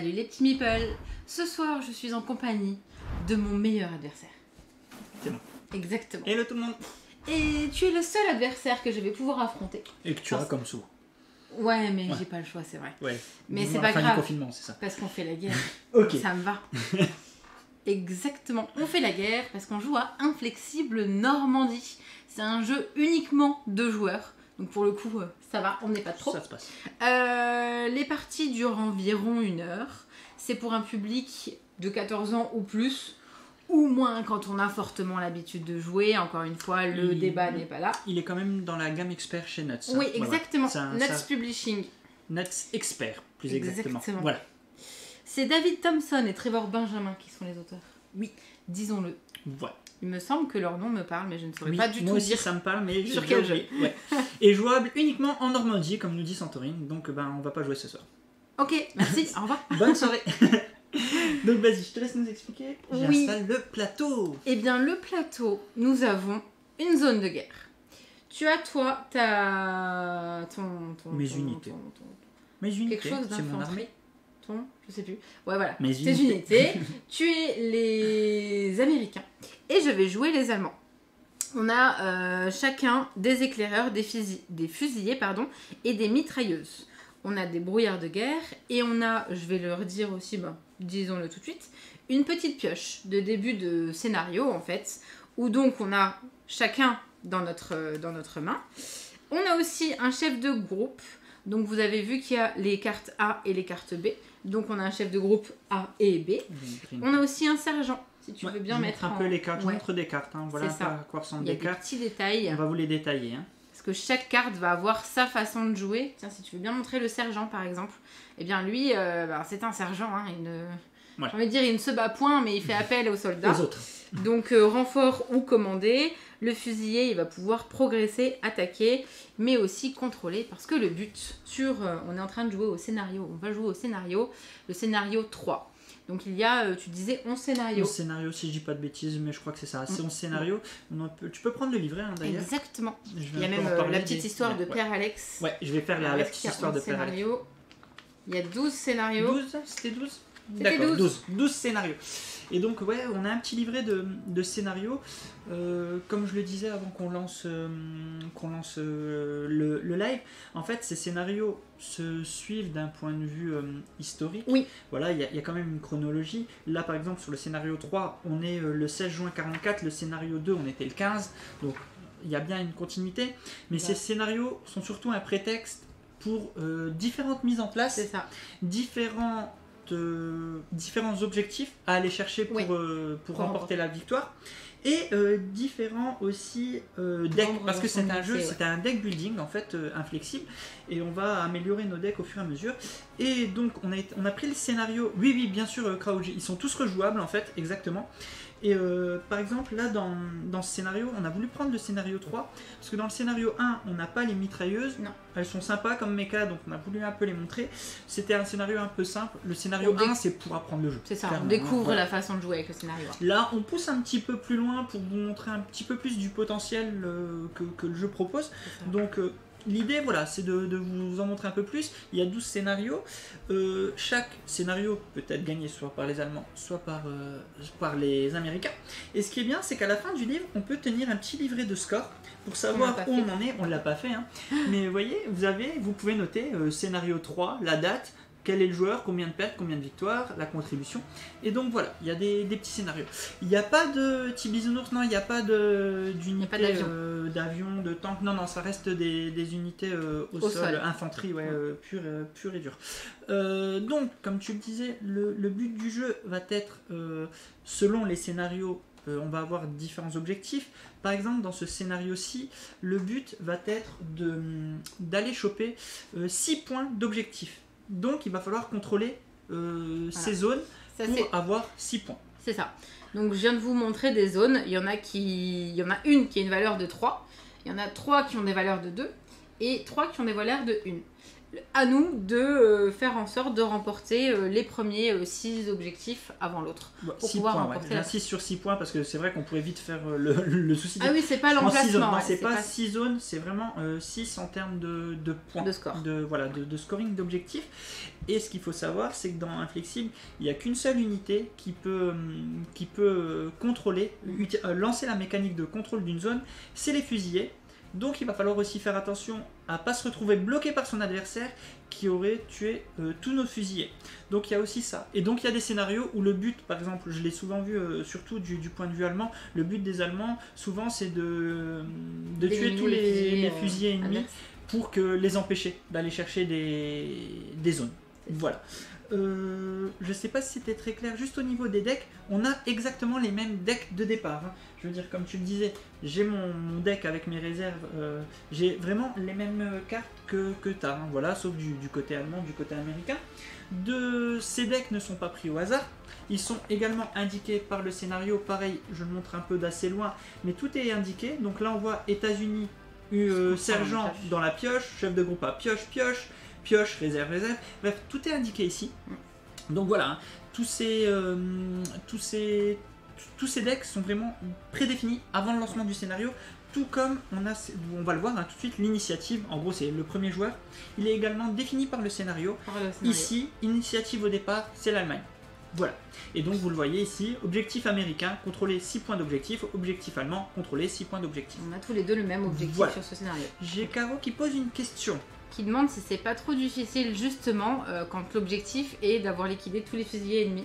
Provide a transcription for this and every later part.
Salut les petits meeples. Ce soir, je suis en compagnie de mon meilleur adversaire. C'est moi. Exactement. Hello tout le monde. Et tu es le seul adversaire que je vais pouvoir affronter. Et que tu as comme souvent. Ouais, mais j'ai pas le choix, c'est vrai. Ouais. Mais c'est pas grave. Du confinement, c'est ça. Parce qu'on fait la guerre. Ok. Ça me va. Exactement. On fait la guerre parce qu'on joue à Inflexible Normandie. C'est un jeu uniquement de joueurs. Donc pour le coup, ça va, on n'est pas trop. Ça se passe. Les parties durent environ 1 heure. C'est pour un public de 14 ans ou plus, ou moins quand on a fortement l'habitude de jouer. Encore une fois, le débat n'est pas là. Il est quand même dans la gamme expert chez Nuts. Oui, exactement. Voilà. Nuts Publishing. Nuts expert, plus exactement. Voilà. C'est David Thompson et Trevor Benjamin qui sont les auteurs. Oui. Disons-le. Voilà. Il me semble que leur nom me parle, mais je ne saurais pas du tout moi aussi, dire ça me parle, mais sur quel jeu. Ouais. Et jouable uniquement en Normandie, comme nous dit Santorine. Donc, on va pas jouer ce soir. Ok, merci, au revoir. Bonne soirée. Donc, vas-y, je te laisse nous expliquer. J'installe le plateau. Eh bien, le plateau, nous avons une zone de guerre. Tu as, toi, Mes unités. Mes unités, quelque chose c'est mon d'infanterie. armée. Je sais plus. Ouais, voilà. Mes Tes unités. Tu es les Américains. Et je vais jouer les Allemands. On a chacun des éclaireurs, des fusillés, et des mitrailleuses. On a des brouillards de guerre et on a, je vais leur dire aussi, disons-le tout de suite, une petite pioche de début de scénario en fait, où donc on a chacun dans notre main. On a aussi un chef de groupe. Donc vous avez vu qu'il y a les cartes A et les cartes B. Donc on a un chef de groupe A et B. On a aussi un sergent, si tu veux bien mettre un peu les cartes. Je montre des cartes. Voilà ça. à quoi ressemblent les cartes. petits détails. On va vous les détailler. Parce que chaque carte va avoir sa façon de jouer. Tiens, si tu veux bien montrer le sergent par exemple. Eh bien lui, c'est un sergent. J'ai envie de dire, il ne se bat point, mais il fait appel aux soldats. Aux autres. Donc renfort ou commandé. Le fusillé, il va pouvoir progresser, attaquer, mais aussi contrôler. Parce que le but, on est en train de jouer au scénario. On va jouer au scénario, le scénario 3. Donc il y a, tu disais, 11 scénarios. 11 scénarios, si je dis pas de bêtises, mais je crois que c'est ça. C'est 11 scénarios. Tu peux prendre le livret d'ailleurs. Exactement. Il y a même la petite histoire de Père Alex. Ouais, je vais faire la petite histoire de Père Alex. Il y a 12 scénarios. 12 C'était 12 D'accord, 12 scénarios. Et donc, on a un petit livret de scénarios. Comme je le disais avant qu'on lance le live, en fait, ces scénarios se suivent d'un point de vue historique. Oui. Voilà, il y a quand même une chronologie. Là, par exemple, sur le scénario 3, on est le 16 juin 44. Le scénario 2, on était le 15. Donc, il y a bien une continuité. Mais ces scénarios sont surtout un prétexte pour différentes mises en place. C'est ça. Différents objectifs à aller chercher pour remporter la victoire et différents aussi decks parce que c'est un jeu, c'est un deck building en fait inflexible et on va améliorer nos decks au fur et à mesure et donc on a pris le scénario, oui bien sûr Crouch, ils sont tous rejouables en fait exactement. Et par exemple, là, dans ce scénario, on a voulu prendre le scénario 3, parce que dans le scénario 1, on n'a pas les mitrailleuses. Non. Elles sont sympas comme méca, donc on a voulu un peu les montrer. C'était un scénario un peu simple. Le scénario 1, c'est pour apprendre le jeu. C'est ça, on découvre la façon de jouer avec le scénario 1. Là, on pousse un petit peu plus loin pour vous montrer un petit peu plus du potentiel que le jeu propose. Donc... l'idée, voilà, c'est de vous en montrer un peu plus. Il y a 12 scénarios. Chaque scénario peut être gagné soit par les Allemands, soit par les Américains. Et ce qui est bien, c'est qu'à la fin du livre, on peut tenir un petit livret de score pour savoir où on en est. On ne l'a pas fait, mais vous voyez, vous pouvez noter scénario 3, la date, quel est le joueur, combien de pertes, combien de victoires, la contribution. Et donc voilà, il y a des petits scénarios. Il n'y a pas de petits bisounours, non, il n'y a pas d'unité d'avion, de tank. Non, ça reste des unités au sol, infanterie, pure et dure. Donc, comme tu le disais, le but du jeu va être, selon les scénarios, on va avoir différents objectifs. Par exemple, dans ce scénario-ci, le but va être d'aller choper 6 points d'objectif. Donc il va falloir contrôler ces zones pour avoir 6 points. C'est ça. Donc je viens de vous montrer des zones. Il y en a une qui a une valeur de 3. Il y en a 3 qui ont des valeurs de 2. Et 3 qui ont des valeurs de 1. à nous de faire en sorte de remporter les premiers 6 objectifs avant l'autre. Ouais, pour 6 pouvoir points, remporter ouais. la J'insiste sur 6 points parce que c'est vrai qu'on pourrait vite faire le souci. Ah oui, c'est pas Je prends 6 zones. l'emplacement. Non, Ouais, c'est pas 6 zones, c'est vraiment 6 en termes de points. De score. Voilà, de scoring d'objectifs. Et ce qu'il faut savoir, c'est que dans Inflexible, il n'y a qu'une seule unité qui peut contrôler, lancer la mécanique de contrôle d'une zone, c'est les fusillés. Donc il va falloir aussi faire attention à ne pas se retrouver bloqué par son adversaire qui aurait tué tous nos fusillés. Donc il y a aussi ça. Et donc il y a des scénarios où le but, par exemple, je l'ai souvent vu, surtout du point de vue allemand, le but des Allemands, souvent c'est de tuer tous les fusillés ennemis pour les empêcher d'aller chercher des zones. Voilà. Je sais pas si c'était très clair, juste au niveau des decks, on a exactement les mêmes decks de départ. Hein. Je veux dire, comme tu le disais, j'ai mon deck avec mes réserves, j'ai vraiment les mêmes cartes que tu as, hein. Voilà, sauf du côté allemand, du côté américain. Ces decks ne sont pas pris au hasard, ils sont également indiqués par le scénario, pareil, je le montre un peu d'assez loin, mais tout est indiqué. Donc là on voit États-Unis, sergent dans la pioche, chef de groupe à pioche, pioche, réserve, bref, tout est indiqué ici. Donc voilà, hein, tous ces decks sont vraiment prédéfinis avant le lancement du scénario, tout comme on va le voir, hein, tout de suite, l'initiative, en gros c'est le premier joueur, il est également défini par le scénario. Ici, initiative au départ, c'est l'Allemagne. Voilà, et donc vous le voyez ici, objectif américain, contrôler 6 points d'objectif, objectif allemand, contrôler 6 points d'objectif. On a tous les deux le même objectif sur ce scénario. J'ai Caro qui pose une question. Qui demande si c'est pas trop difficile justement quand l'objectif est d'avoir liquidé tous les fusiliers ennemis.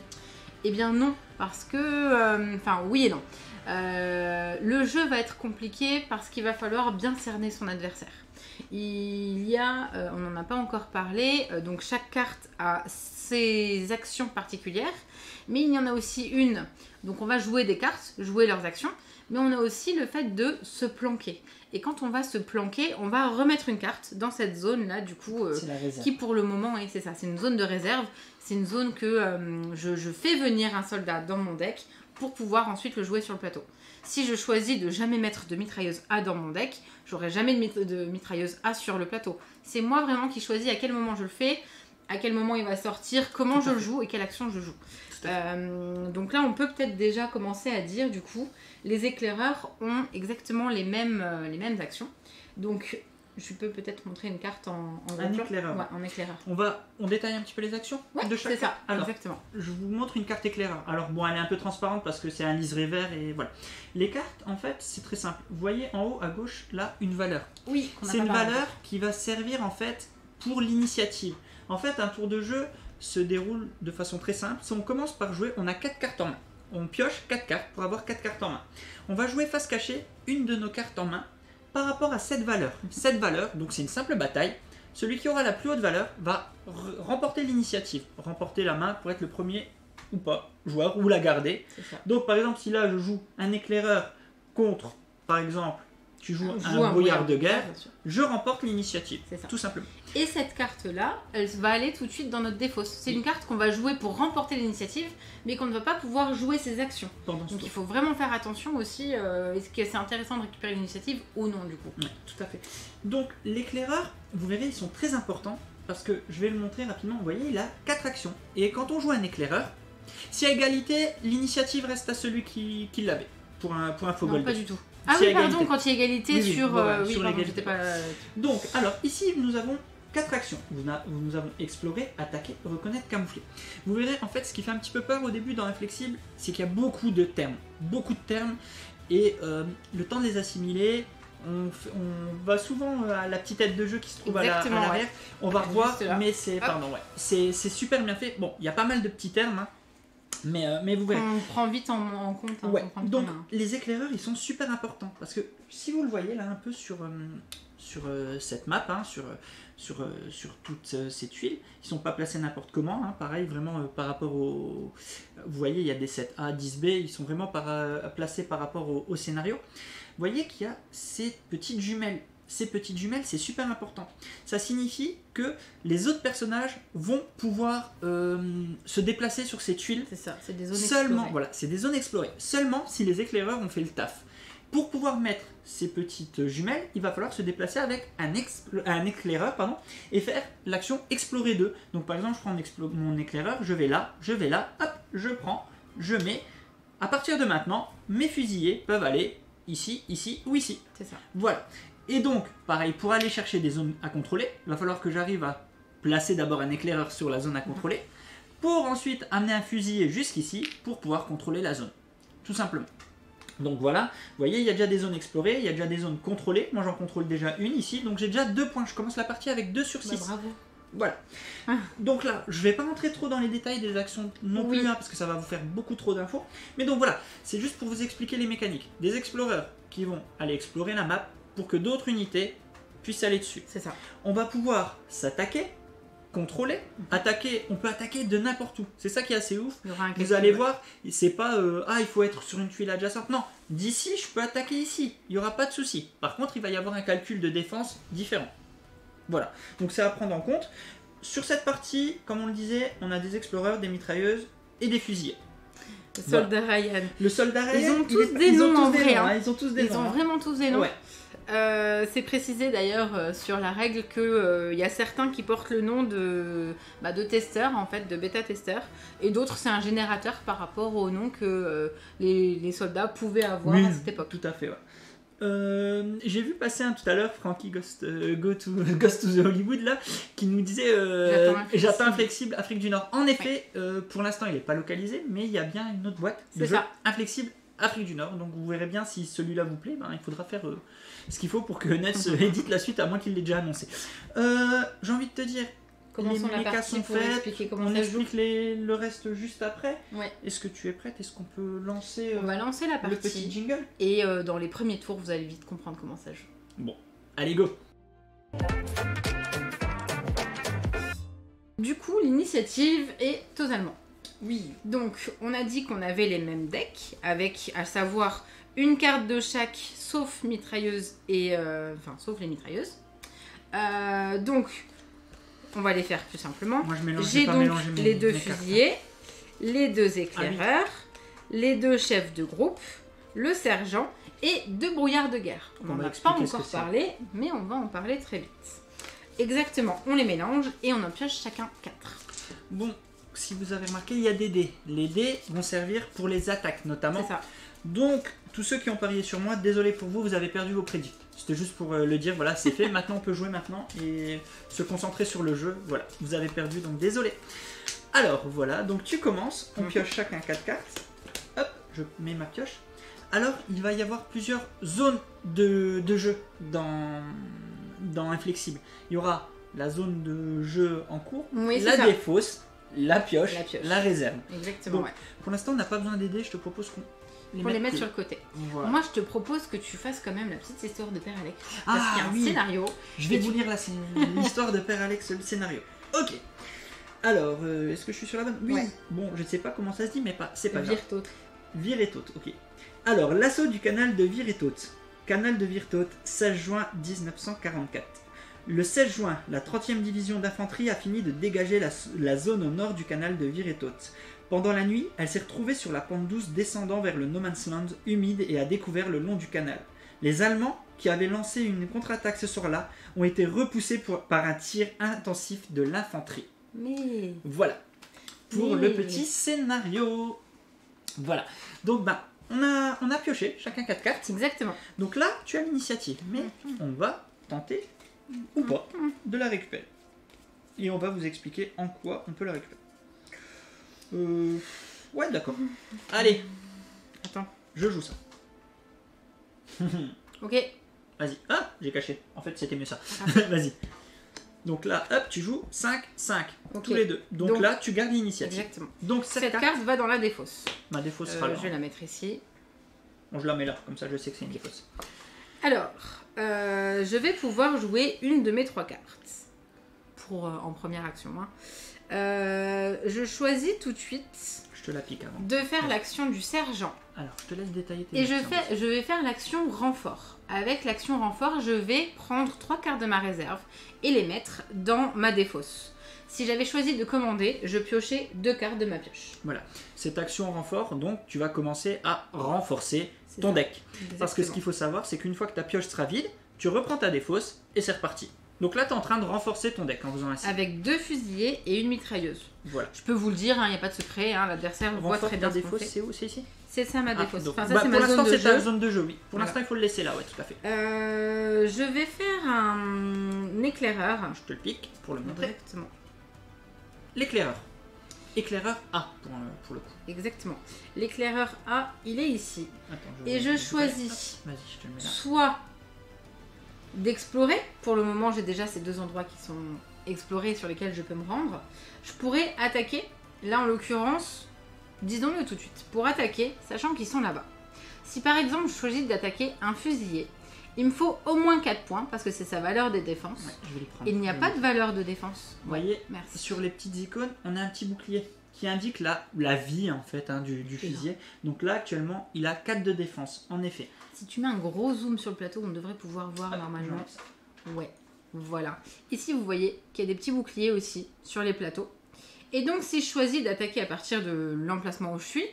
Eh bien non, parce que... Enfin oui et non. Le jeu va être compliqué parce qu'il va falloir bien cerner son adversaire. Il y a, on n'en a pas encore parlé, donc chaque carte a ses actions particulières, mais il y en a aussi une. Donc on va jouer des cartes, jouer leurs actions, mais on a aussi le fait de se planquer. Et quand on va se planquer, on va remettre une carte dans cette zone-là, du coup, qui pour le moment, c'est ça, c'est une zone de réserve. C'est une zone que je fais venir un soldat dans mon deck pour pouvoir ensuite le jouer sur le plateau. Si je choisis de jamais mettre de mitrailleuse A dans mon deck, j'aurai jamais de mitrailleuse A sur le plateau. C'est moi vraiment qui choisis à quel moment je le fais, à quel moment il va sortir, comment je le joue et quelle action je joue. Donc là, on peut peut-être déjà commencer à dire, du coup, les éclaireurs ont exactement les mêmes actions. Donc, je peux peut-être montrer une carte en éclaireur. Ouais, en éclaireur. On détaille un petit peu les actions de chaque c'est ça. Alors, exactement. Je vous montre une carte éclaireur. Alors bon, elle est un peu transparente parce que c'est un liseré vert et voilà. Les cartes, en fait, c'est très simple. Vous voyez en haut à gauche, là, une valeur. Oui, c'est une valeur qui va servir en fait pour l'initiative. En fait, un tour de jeu se déroule de façon très simple. Si on commence par jouer, on a 4 cartes en main. On pioche 4 cartes pour avoir 4 cartes en main. On va jouer face cachée une de nos cartes en main par rapport à cette valeur. Cette valeur, donc c'est une simple bataille. Celui qui aura la plus haute valeur va remporter l'initiative. Remporter la main pour être le premier ou pas joueur ou la garder. Donc par exemple, si là je joue un éclaireur contre, par exemple, tu joues un brouillard de guerre, je remporte l'initiative, tout simplement. Et cette carte-là, elle va aller tout de suite dans notre défausse. C'est une carte qu'on va jouer pour remporter l'initiative, mais qu'on ne va pas pouvoir jouer ses actions. Donc il faut vraiment faire attention aussi, est-ce que c'est intéressant de récupérer l'initiative ou non du coup. Oui, tout à fait. Donc l'éclaireur, vous verrez, ils sont très importants, parce que je vais le montrer rapidement, vous voyez, il a 4 actions. Et quand on joue un éclaireur, si à égalité, l'initiative reste à celui qui l'avait, pour un faux gold. Non, pas du tout. Ah oui, pardon, quand il y a égalité sur... sur l'égalité. Pas... Donc, alors, ici, nous avons 4 actions. Nous avons exploré, attaquer, reconnaître, camoufler. Vous verrez, en fait, ce qui fait un petit peu peur au début dans Inflexible, c'est qu'il y a beaucoup de termes. Beaucoup de termes. Et le temps de les assimiler, on va souvent à la petite aide de jeu qui se trouve à l'arrière. Ouais. On va revoir, mais c'est super bien fait. Bon, il y a pas mal de petits termes, hein. Mais vous verrez. On prend vite en compte. Hein, ouais. Donc les éclaireurs ils sont super importants parce que si vous le voyez là un peu sur cette map, hein, sur toutes ces tuiles, ils sont pas placés n'importe comment, hein, pareil vraiment par rapport au... Vous voyez il y a des 7A, 10B, ils sont vraiment placés par rapport au scénario. Vous voyez qu'il y a ces petites jumelles. Ces petites jumelles, c'est super important. Ça signifie que les autres personnages vont pouvoir se déplacer sur ces tuiles. C'est ça, c'est des zones seulement, explorées. Voilà, c'est des zones explorées. Seulement si les éclaireurs ont fait le taf. Pour pouvoir mettre ces petites jumelles, il va falloir se déplacer avec un éclaireur et faire l'action explorer 2. Donc par exemple, je prends mon éclaireur, je vais là, hop, je prends, je mets. À partir de maintenant, mes fusillés peuvent aller ici, ici ou ici. C'est ça. Voilà. Et donc, pareil, pour aller chercher des zones à contrôler, il va falloir que j'arrive à placer d'abord un éclaireur sur la zone à contrôler, pour ensuite amener un fusilier jusqu'ici pour pouvoir contrôler la zone. Tout simplement. Donc voilà, vous voyez, il y a déjà des zones explorées, il y a déjà des zones contrôlées. Moi j'en contrôle déjà une ici, donc j'ai déjà 2 points. Je commence la partie avec 2 sur 6. Bah, bravo. Voilà. Donc là, je vais pas rentrer trop dans les détails des actions non plus, parce que ça va vous faire beaucoup trop d'infos. Mais donc voilà, c'est juste pour vous expliquer les mécaniques. Des exploreurs qui vont aller explorer la map pour que d'autres unités puissent aller dessus. C'est ça. On va pouvoir s'attaquer, contrôler, attaquer. On peut attaquer de n'importe où. C'est ça qui est assez ouf. Vous allez voir, c'est pas il faut être sur une tuile adjacente. Non, d'ici je peux attaquer ici. Il n'y aura pas de souci. Par contre, il va y avoir un calcul de défense différent. Voilà. Donc c'est à prendre en compte. Sur cette partie, comme on le disait, on a des exploreurs, des mitrailleuses et des fusiliers. Le soldat Ryan. Le soldat Ryan. Ils ont tous des noms en vrai. Ils ont tous des noms. Ils ont vraiment tous des noms. Ouais. C'est précisé d'ailleurs sur la règle que y a certains qui portent le nom de testeurs, en fait, de bêta-testeurs, et d'autres c'est un générateur par rapport au nom que les soldats pouvaient avoir à cette époque. Tout à fait, ouais. J'ai vu passer tout à l'heure Frankie Ghost to the Hollywood là, qui nous disait j'attends Inflexible Afrique du Nord. En effet, pour l'instant il n'est pas localisé, mais il y a bien une autre boîte de jeu Inflexible Afrique du Nord. Donc vous verrez bien si celui-là vous plaît, il faudra faire ce qu'il faut pour que Nets édite la suite, à moins qu'il l'ait déjà annoncé. J'ai envie de te dire, commençons les mechas sont faites, on explique le reste juste après. Ouais. Est-ce que tu es prête? Est-ce qu'on peut lancer On va lancer la partie. Le petit jingle. Et dans les premiers tours, vous allez vite comprendre comment ça joue. Bon, allez go. Du coup, l'initiative est aux Allemands. Oui. Donc, on a dit qu'on avait les mêmes decks, avec, à savoir, une carte de chaque, sauf mitrailleuse et... sauf les mitrailleuses. Donc... On va les faire plus simplement. J'ai donc les 2 fusiliers, les 2 éclaireurs, les 2 chefs de groupe, le sergent et 2 brouillards de guerre. On n'en a pas encore parlé, mais on va en parler très vite. Exactement, on les mélange et on en pioche chacun 4. Bon, si vous avez remarqué, il y a des dés. Les dés vont servir pour les attaques notamment. C'est ça. Donc, tous ceux qui ont parié sur moi, désolé pour vous, vous avez perdu vos prédits. C'était juste pour le dire, voilà, c'est fait. Maintenant, on peut jouer maintenant et se concentrer sur le jeu. Voilà, vous avez perdu, donc désolé. Alors, voilà, donc tu commences. On pioche chacun 4 cartes. Hop, je mets ma pioche. Alors, il va y avoir plusieurs zones de jeu dans Inflexible. Il y aura la zone de jeu en cours, la défausse, la pioche, la réserve. Exactement, donc, pour l'instant, on n'a pas besoin d'aider. Je te propose qu'on... Pour les mettre sur le côté. Voilà. Moi, je te propose que tu fasses quand même la petite histoire de Père Alex. Parce qu'il y a un scénario. Je vais vous lire l'histoire de Père Alex, le scénario. Ok. Alors, est-ce que je suis sur la bonne? Oui. Ouais. Bon, je ne sais pas comment ça se dit, mais c'est pas grave. Viretote, ok. Alors, l'assaut du canal de Viretote. Canal de Viretote, 16 juin 1944. Le 16 juin, la 30e division d'infanterie a fini de dégager la zone au nord du canal de Viretote. Pendant la nuit, elle s'est retrouvée sur la pente douce descendant vers le No Man's Land humide et a découvert le long du canal. Les Allemands, qui avaient lancé une contre-attaque ce soir-là, ont été repoussés par un tir intensif de l'infanterie. Mais... Voilà, pour le petit scénario. Voilà, donc on a pioché chacun 4 cartes. Exactement. Donc là, tu as l'initiative, mais on va tenter, ou pas, de la récupérer. Et on va vous expliquer en quoi on peut la récupérer. Ouais, d'accord. Allez. Attends. Je joue ça. Ok. Vas-y. Ah, j'ai caché. En fait, c'était mieux ça. Vas-y. Donc là, hop, tu joues 5, 5. Okay. Tous les deux. Donc là, tu gardes l'initiative. Exactement. Donc cette carte va dans la défausse. Ma défausse sera là. Je vais la mettre ici. Bon, je la mets là. Comme ça, je sais que c'est une défausse. Alors, je vais pouvoir jouer une de mes 3 cartes. En première action. Je choisis tout de suite je te la pique avant. De faire l'action du sergent. Alors, je te laisse détailler tes actions. Et je vais faire l'action renfort. Avec l'action renfort, je vais prendre 3 cartes de ma réserve et les mettre dans ma défausse. Si j'avais choisi de commander, je piochais 2 cartes de ma pioche. Voilà. Cette action renfort, donc tu vas commencer à renforcer C'est ton ça. deck. Parce que ce qu'il faut savoir, c'est qu'une fois que ta pioche sera vide, tu reprends ta défausse et c'est reparti. Donc là, tu es en train de renforcer ton deck en faisant ainsi. Avec 2 fusillés et une mitrailleuse. Voilà. Je peux vous le dire, il n'y a pas de secret, l'adversaire voit Renfort très ta bien ce qu'on défausse, fait. c'est où? C'est ici? C'est ça ma défausse. Donc, Enfin, ça, bah, c'est pour ma zone l'instant, de c'est ta jeu. zone de jeu, oui. Pour Voilà. l'instant, il faut le laisser là, ouais, tout à fait. Je vais faire un éclaireur. Je te le pique pour le montrer. Exactement. L'éclaireur. Éclaireur A pour le coup. Exactement. L'éclaireur A, il est ici. Attends, Et je vais- choisis Vas-y, je te le mets là. soit d'explorer. Pour le moment, j'ai déjà ces 2 endroits qui sont explorés sur lesquels je peux me rendre. Je pourrais attaquer. Là, en l'occurrence, disons-le tout de suite. Pour attaquer, sachant qu'ils sont là-bas. Si par exemple, je choisis d'attaquer un fusillé, il me faut au moins 4 points parce que c'est sa valeur des défenses. Ouais, je vais les prendre. Il n'y a pas de valeur de défense. Vous voyez, Merci. sur les petites icônes, on a un petit bouclier qui indique la vie en fait du fusilier. Donc là, actuellement, il a 4 de défense, en effet. Si tu mets un gros zoom sur le plateau, on devrait pouvoir voir normalement. Ouais, voilà. Ici, vous voyez qu'il y a des petits boucliers aussi sur les plateaux. Et donc, si je choisis d'attaquer à partir de l'emplacement où je suis,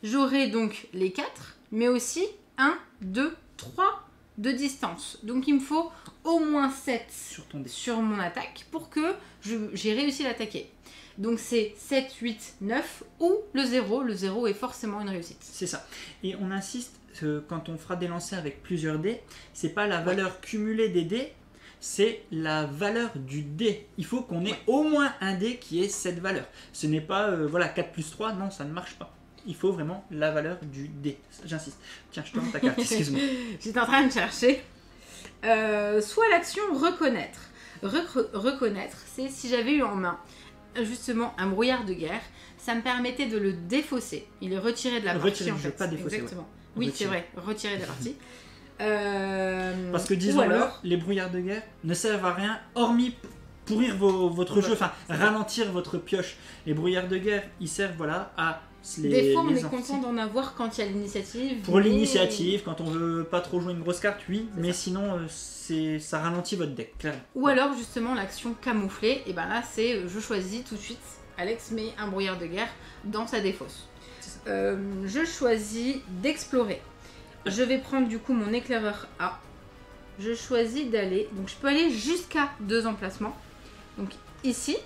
j'aurai donc les 4, mais aussi 1, 2, 3 de distance. Donc, il me faut au moins 7 Sur ton dé. sur mon attaque pour que j'ai réussi à l'attaquer. Donc, c'est 7, 8, 9 ou le 0. Le 0 est forcément une réussite. C'est ça. Et on insiste, quand on fera des lancers avec plusieurs dés, c'est pas la valeur cumulée des dés, c'est la valeur du dé. Il faut qu'on ait au moins un dé qui ait cette valeur. Ce n'est pas voilà 4 plus 3, non, ça ne marche pas. Il faut vraiment la valeur du dé. J'insiste. Tiens, je te rends ta carte, excuse-moi. J'étais en train de chercher. Soit l'action reconnaître. Reconnaître, c'est si j'avais eu en main justement un brouillard de guerre, ça me permettait de le défausser. Il est retiré de la partie Retirer en du jeu, fait. pas défausser, Exactement. Oui, c'est Retirer. vrai, retiré de la partie. Parce que ou disons-le, alors, les brouillards de guerre ne servent à rien, hormis pourrir votre jeu, enfin ralentir votre pioche. Les brouillards de guerre, ils servent voilà à des fois on est amortir. content d'en avoir quand il y a l'initiative. Pour mais- l'initiative, quand on veut pas trop jouer une grosse carte, oui, C'est mais ça. sinon ça ralentit votre deck, clairement. Ou alors justement l'action camouflée, et ben là c'est je choisis tout de suite, Alex met un brouillard de guerre dans sa défausse. Je choisis d'explorer. Je vais prendre du coup mon éclaireur A. Je choisis d'aller, donc je peux aller jusqu'à 2 emplacements. Donc ici,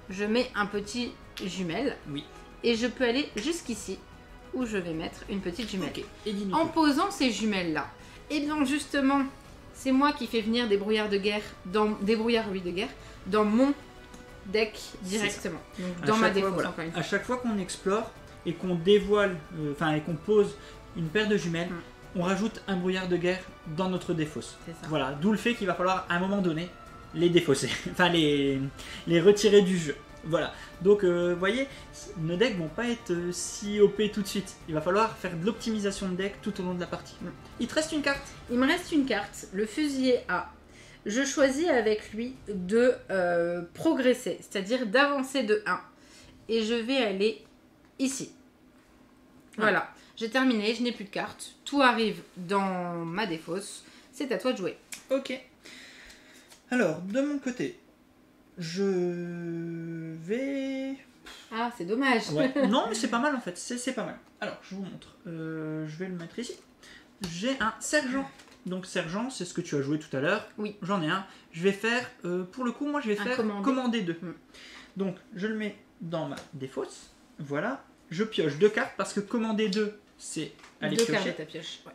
je mets un petit jumelle. Oui. Et je peux aller jusqu'ici, où je vais mettre une petite jumelle. Ok, et dis-nous En tout. posant ces jumelles-là, et bien justement, c'est moi qui fais venir des brouillards de guerre, de guerre, dans mon deck directement. Donc À dans ma chaque fois, défense voilà. encore une fois. À chaque fois qu'on explore et qu'on dévoile, enfin et qu'on pose une paire de jumelles, on rajoute un brouillard de guerre dans notre défausse. C'est ça. Voilà, d'où le fait qu'il va falloir à un moment donné les défausser, enfin les retirer du jeu. Voilà, donc vous voyez, nos decks vont pas être si OP tout de suite. Il va falloir faire de l'optimisation de deck tout au long de la partie. Il te reste une carte. Il me reste une carte, le fusilier A. Je choisis avec lui de progresser, c'est-à-dire d'avancer de 1. Et je vais aller ici. Voilà, j'ai terminé, je n'ai plus de cartes. Tout arrive dans ma défausse. C'est à toi de jouer. Ok. Alors, de mon côté, je vais... Ah, c'est dommage. Ouais. Non, mais c'est pas mal en fait, c'est pas mal. Alors, je vous montre. Je vais le mettre ici. J'ai un sergent. Donc, sergent, c'est ce que tu as joué tout à l'heure. Oui. J'en ai un. Je vais faire, pour le coup, moi je vais Un faire commandé. commander 2. Donc, je le mets dans ma défausse. Voilà. Je pioche 2 cartes parce que commander 2, c'est aller 2 cartes de piocher. ta pioche. Ouais.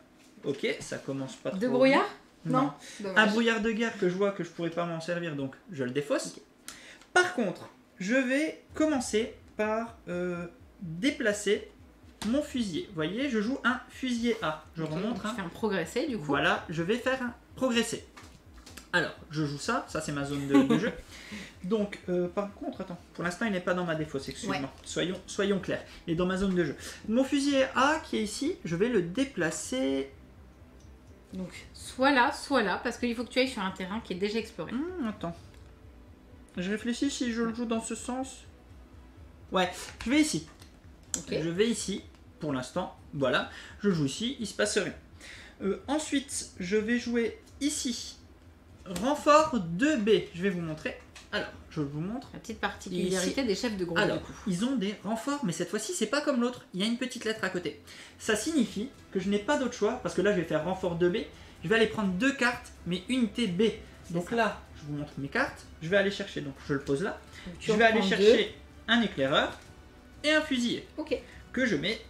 Ok, ça commence pas trop. De brouillard? Non. Dommage. Un brouillard de guerre que je vois que je pourrais pas m'en servir, donc je le défausse. Ok. Par contre, je vais commencer par déplacer mon fusilier. Vous voyez, je joue un fusilier A. Je Ok, remonte. donc tu fais un progresser du coup. Voilà, je vais faire un progresser. Alors, je joue ça c'est ma zone de jeu. Donc, par contre, attends, pour l'instant il n'est pas dans ma défausse, excuse-moi. Soyons clairs, il est dans ma zone de jeu. Mon fusilier A qui est ici, je vais le déplacer. Donc soit là, parce qu'il faut que tu ailles sur un terrain qui est déjà exploré. Attends. Je réfléchis si je le joue dans ce sens. Ouais, je vais ici. Ok. Je vais ici, pour l'instant. Voilà, je joue ici, il se passe rien. Ensuite, je vais jouer ici. Renfort 2B. Je vais vous montrer. Alors, je vous montre. La petite particularité des chefs de groupe. Alors, du coup. ils ont des renforts, mais cette fois-ci, c'est pas comme l'autre. Il y a une petite lettre à côté. Ça signifie que je n'ai pas d'autre choix, parce que là, je vais faire renfort 2B. Je vais aller prendre 2 cartes, mais unité B. Donc là, je vous montre mes cartes. Je vais aller chercher, donc je le pose là. Je vais aller chercher un éclaireur et un fusilier. Ok. Que je mets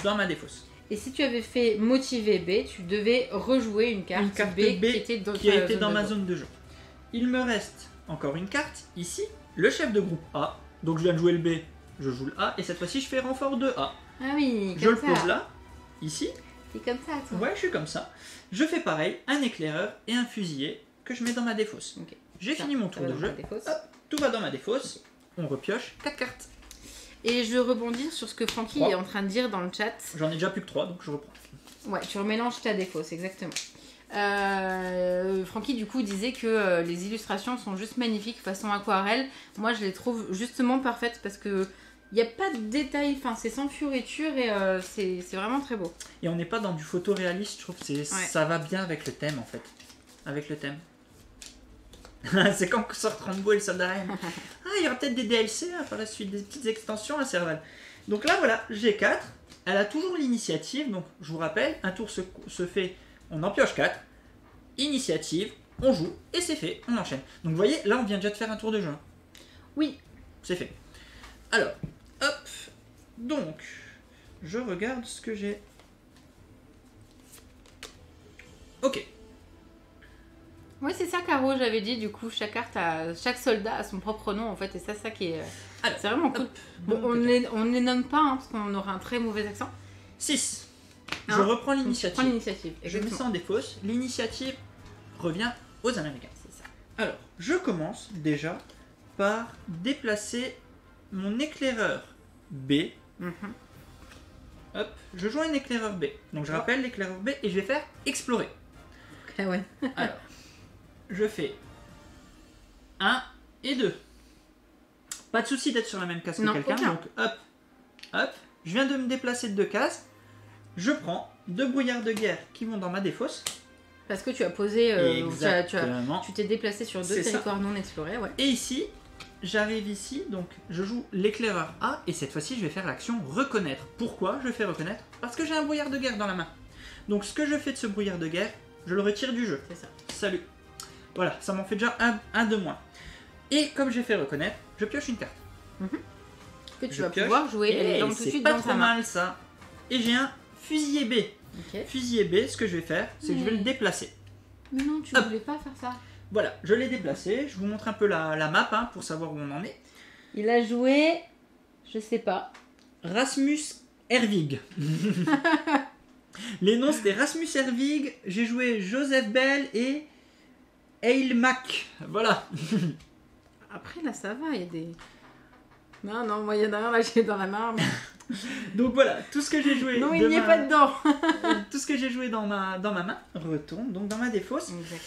dans ma défausse. Et si tu avais fait motiver B, tu devais rejouer une carte, B, qui a été dans ma zone de jeu. Il me reste encore une carte, ici, le chef de groupe A. Donc je viens de jouer le B, je joue le A, et cette fois-ci je fais renfort 2A. Ah oui, je le pose là, ici. T'es comme ça, toi. Ouais, je suis comme ça. Je fais pareil, un éclaireur et un fusilier que je mets dans ma défausse. Okay. J'ai fini mon tour de jeu. Hop, tout va dans ma défausse. On repioche 4 cartes. Et je rebondis sur ce que Francky est en train de dire dans le chat. J'en ai déjà plus que 3, donc je reprends. Ouais, tu remélanges ta défausse, exactement. Francky du coup disait que les illustrations sont juste magnifiques façon aquarelle. Moi je les trouve justement parfaites parce que il n'y a pas de détails, enfin c'est sans fioriture et c'est vraiment très beau. Et on n'est pas dans du photoréaliste, je trouve que ça va bien avec le thème en fait. Avec le thème. C'est quand sort Rambo et le soldat Ryan. Ah, il y aura peut-être des DLC par la suite, des petites extensions à Serval. Donc là voilà, G4, elle a toujours l'initiative, donc je vous rappelle, un tour se fait, on en pioche 4, initiative, on joue, et c'est fait, on enchaîne. Donc vous voyez, là on vient déjà de faire un tour de jeu. Oui. C'est fait. Alors, hop, donc, je regarde ce que j'ai. Ok. Oui, c'est ça, Caro, j'avais dit, du coup, chaque soldat a son propre nom, en fait, et ça qui est... c'est vraiment cool. Bon, on ne les nomme pas, hein, parce qu'on aura un très mauvais accent. 6. Je reprends l'initiative. Je prends l'initiative, je mets ça en défausse. L'initiative revient aux Américains. C'est ça. Alors, je commence déjà par déplacer mon éclaireur B. Hop, je joue un éclaireur B. Donc je rappelle l'éclaireur B et je vais faire explorer. Ah ouais. Alors, je fais 1 et 2. Pas de souci d'être sur la même case que quelqu'un. Donc hop, hop, je viens de me déplacer de 2 cases. Je prends 2 brouillards de guerre qui vont dans ma défausse. Parce que tu as posé, exactement. tu t'es déplacé sur 2 territoires non explorés. Ouais. Et ici, j'arrive ici, donc je joue l'éclaireur A et cette fois-ci je vais faire l'action reconnaître. Pourquoi je fais reconnaître? Parce que j'ai un brouillard de guerre dans la main. Donc ce que je fais de ce brouillard de guerre, je le retire du jeu. C'est ça. Salut. Voilà, ça m'en fait déjà un de moins. Et comme j'ai fait reconnaître, je pioche une carte. Que tu vas pouvoir jouer, elle est tout de suite dans ta main. C'est pas trop mal ça. Et j'ai un fusilier B. Fusilier B, ce que je vais faire, c'est que je vais le déplacer. Mais non, tu ne voulais pas faire ça. Voilà, je l'ai déplacé. Je vous montre un peu la map hein, pour savoir où on en est. Il a joué, je sais pas. Rasmus Hervig. Les noms c'était Rasmus Hervig. J'ai joué Joseph Bell et Eilmac. Voilà. Après là ça va, il y a des... Non, moi il y en a un là j'ai dans la main. Mais... Donc voilà, tout ce que j'ai joué. Non, il n'y est pas dedans. Tout ce que j'ai joué dans ma main retourne donc dans ma défausse. Exact.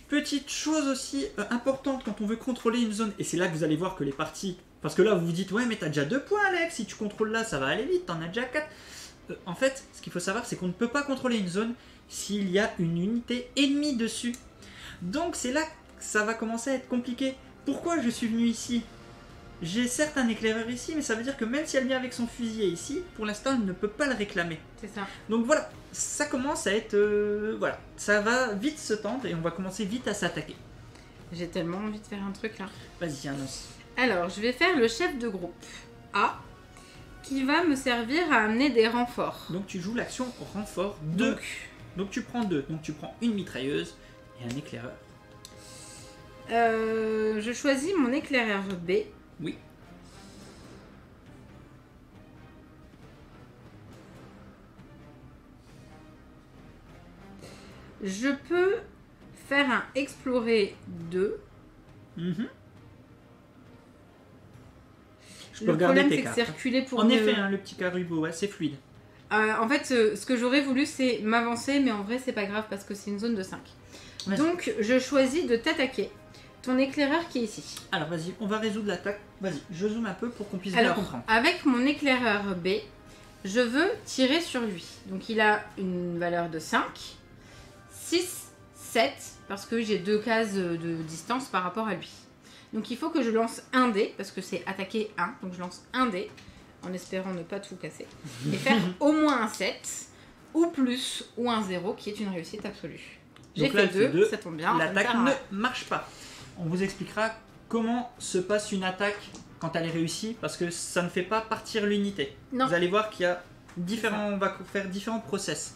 Petite chose aussi importante quand on veut contrôler une zone, et c'est là que vous allez voir que les parties... Parce que là vous vous dites, ouais mais t'as déjà 2 points Alex, si tu contrôles là ça va aller vite, t'en as déjà 4. En fait, ce qu'il faut savoir c'est qu'on ne peut pas contrôler une zone s'il y a une unité ennemie dessus. Donc c'est là que ça va commencer à être compliqué. Pourquoi je suis venu ici? J'ai certes un éclaireur ici, mais ça veut dire que même si elle vient avec son fusilier ici, pour l'instant elle ne peut pas le réclamer. C'est ça. Donc voilà, ça commence à être... voilà, ça va vite se tendre et on va commencer vite à s'attaquer. J'ai tellement envie de faire un truc là. Vas-y, annonce. Alors, je vais faire le chef de groupe A, qui va me servir à amener des renforts. Donc tu joues l'action renfort 2. Donc tu prends 2, donc tu prends une mitrailleuse et un éclaireur. Je choisis mon éclaireur B. Oui. Je peux faire un explorer 2. Je peux regarder tes cartes. Circuler pour en effet, hein, le petit caribou, ouais, c'est fluide. En fait, ce que j'aurais voulu, c'est m'avancer, mais en vrai, c'est pas grave parce que c'est une zone de 5. Ouais. Donc, je choisis de t'attaquer. Ton éclaireur qui est ici. Alors, vas-y, on va résoudre l'attaque. Vas-y, je zoome un peu pour qu'on puisse bien comprendre. Avec mon éclaireur B, je veux tirer sur lui. Donc, il a une valeur de 5, 6, 7, parce que j'ai 2 cases de distance par rapport à lui. Donc il faut que je lance un dé, parce que c'est attaquer 1. Donc je lance un dé, en espérant ne pas tout casser. Et faire au moins un 7, ou plus, ou un 0, qui est une réussite absolue. J'ai Donc là, fait 2, ça tombe bien. L'attaque ne marche pas. On vous expliquera comment se passe une attaque quand elle est réussie, parce que ça ne fait pas partir l'unité. Vous allez voir qu'il y a on va faire différents process.